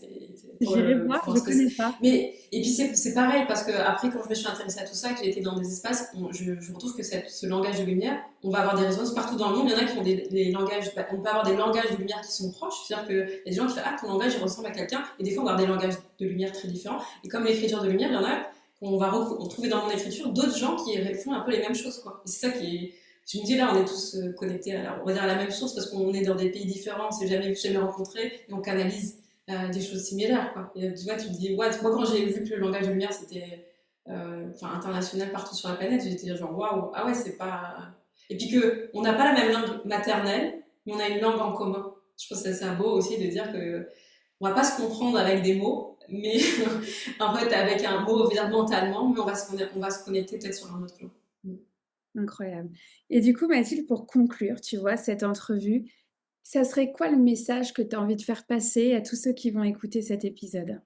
j'irai voir, pour je ce que c'est. connais pas. Mais, et puis, c'est pareil, parce que après, quand je me suis intéressée à tout ça, que j'ai été dans des espaces, je retrouve que ce langage de lumière, on va avoir des résonances partout dans le monde. Il y en a qui ont des langages, on peut avoir des langages de lumière qui sont proches. C'est-à-dire qu'il y a des gens qui font ah, ton langage, il ressemble à quelqu'un. Et des fois, on va avoir des langages de lumière très différents. Et comme l'écriture de lumière, il y en a qu'on va retrouver dans mon écriture d'autres gens qui font un peu les mêmes choses, quoi. Et c'est ça qui est. Je me dis là, on est tous connectés, on va dire à la même source parce qu'on est dans des pays différents, on s'est jamais rencontrés et on canalise des choses similaires. Quoi. Et, tu vois, tu te dis, ouais, moi quand j'ai vu que le langage de lumière c'était enfin internationales partout sur la planète. J'étais genre waouh, ah ouais, c'est pas. Et puis que on n'a pas la même langue maternelle, mais on a une langue en commun. Je trouve que c'est beau aussi de dire que on va pas se comprendre avec des mots, mais en fait avec un mot mentalement, mais on va se connecter peut-être sur un autre plan. Incroyable. Et du coup, Mathilde, pour conclure, tu vois, cette entrevue, ça serait quoi le message que tu as envie de faire passer à tous ceux qui vont écouter cet épisode?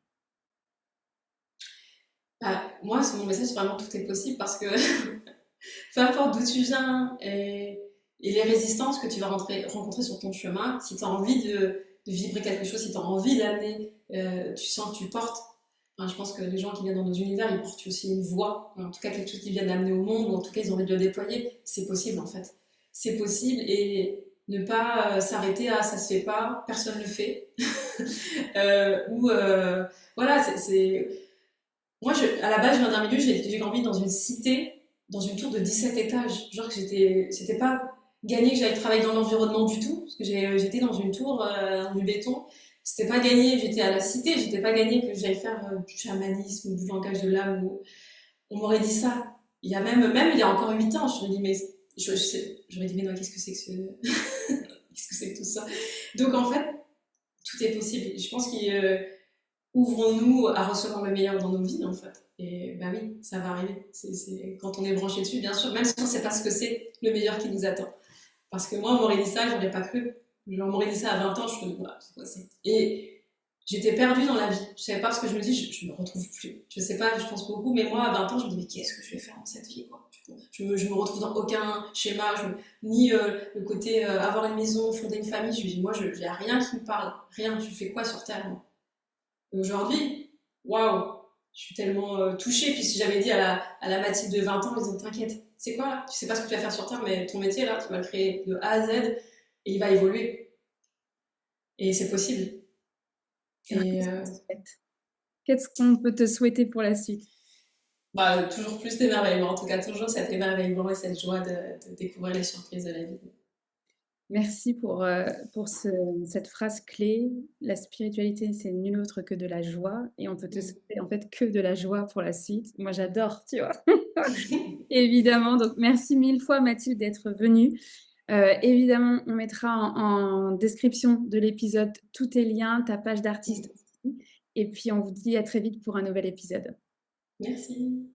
Bah, moi, mon message, c'est vraiment tout est possible parce que peu importe d'où tu viens et les résistances que tu vas rencontrer sur ton chemin, si tu as envie de vibrer quelque chose, si tu as envie d'amener, tu sens que tu portes. Enfin, je pense que les gens qui viennent dans nos univers, ils portent aussi une voix, en tout cas quelque chose qu'ils viennent d'amener au monde, ou en tout cas ils ont envie de le déployer. C'est possible en fait. C'est possible et ne pas s'arrêter à ça se fait pas, personne ne le fait. Ou voilà, moi, à la base, je viens d'un milieu, j'ai grandi dans une cité, dans une tour de 17 étages. Genre que c'était pas gagné que j'aille travailler dans l'environnement du tout, parce que j'étais dans une tour, du béton. C'était pas gagné, j'étais à la cité, j'étais pas gagné que j'aille faire du chamanisme ou du langage de l'âme. On m'aurait dit ça. Il y a même il y a encore 8 ans, je me dis, mais, j'aurais dit, mais non, qu'est-ce que c'est que qu'est-ce que c'est que tout ça? Donc en fait, tout est possible. Je pense qu'il ouvrons-nous à recevoir le meilleur dans nos vies, en fait. Et bah oui, ça va arriver. Quand on est branché dessus, bien sûr, même si on ne sait pas ce que c'est le meilleur qui nous attend. Parce que moi, on m'aurait dit ça, j'aurais pas cru. On m'aurait dit ça à 20 ans, je me dis, voilà, c'est quoi ça? Et j'étais perdue dans la vie. Je savais pas ce que je me dis, je me retrouve plus. Je sais pas, je pense beaucoup, mais moi, à 20 ans, je me dis, mais qu'est-ce que je vais faire dans cette vie, quoi? Je me retrouve dans aucun schéma, ni le côté avoir une maison, fonder une famille. Je me dis, moi, je n'y a rien qui me parle. Rien. Je fais quoi sur Terre, moi? Et aujourd'hui, waouh, je suis tellement touchée. Puis si j'avais dit à la Mathilde de 20 ans, ils ont t'inquiète, c'est quoi là? Tu sais pas ce que tu vas faire sur Terre, mais ton métier là, tu vas le créer de A à Z et il va évoluer. Et c'est possible. Et Qu'est-ce qu'on peut te souhaiter pour la suite? bah, toujours plus d'émerveillement, en tout cas toujours cet émerveillement et cette joie de découvrir les surprises de la vie. Merci pour cette phrase clé. La spiritualité, c'est nul autre que de la joie et on peut te Mm. souhaiter en fait que de la joie pour la suite. Moi, j'adore, tu vois? Évidemment, donc merci mille fois Mathilde d'être venue. Évidemment, on mettra en description de l'épisode tous tes liens, ta page d'artiste Mm. aussi. Et puis, on vous dit à très vite pour un nouvel épisode. Merci.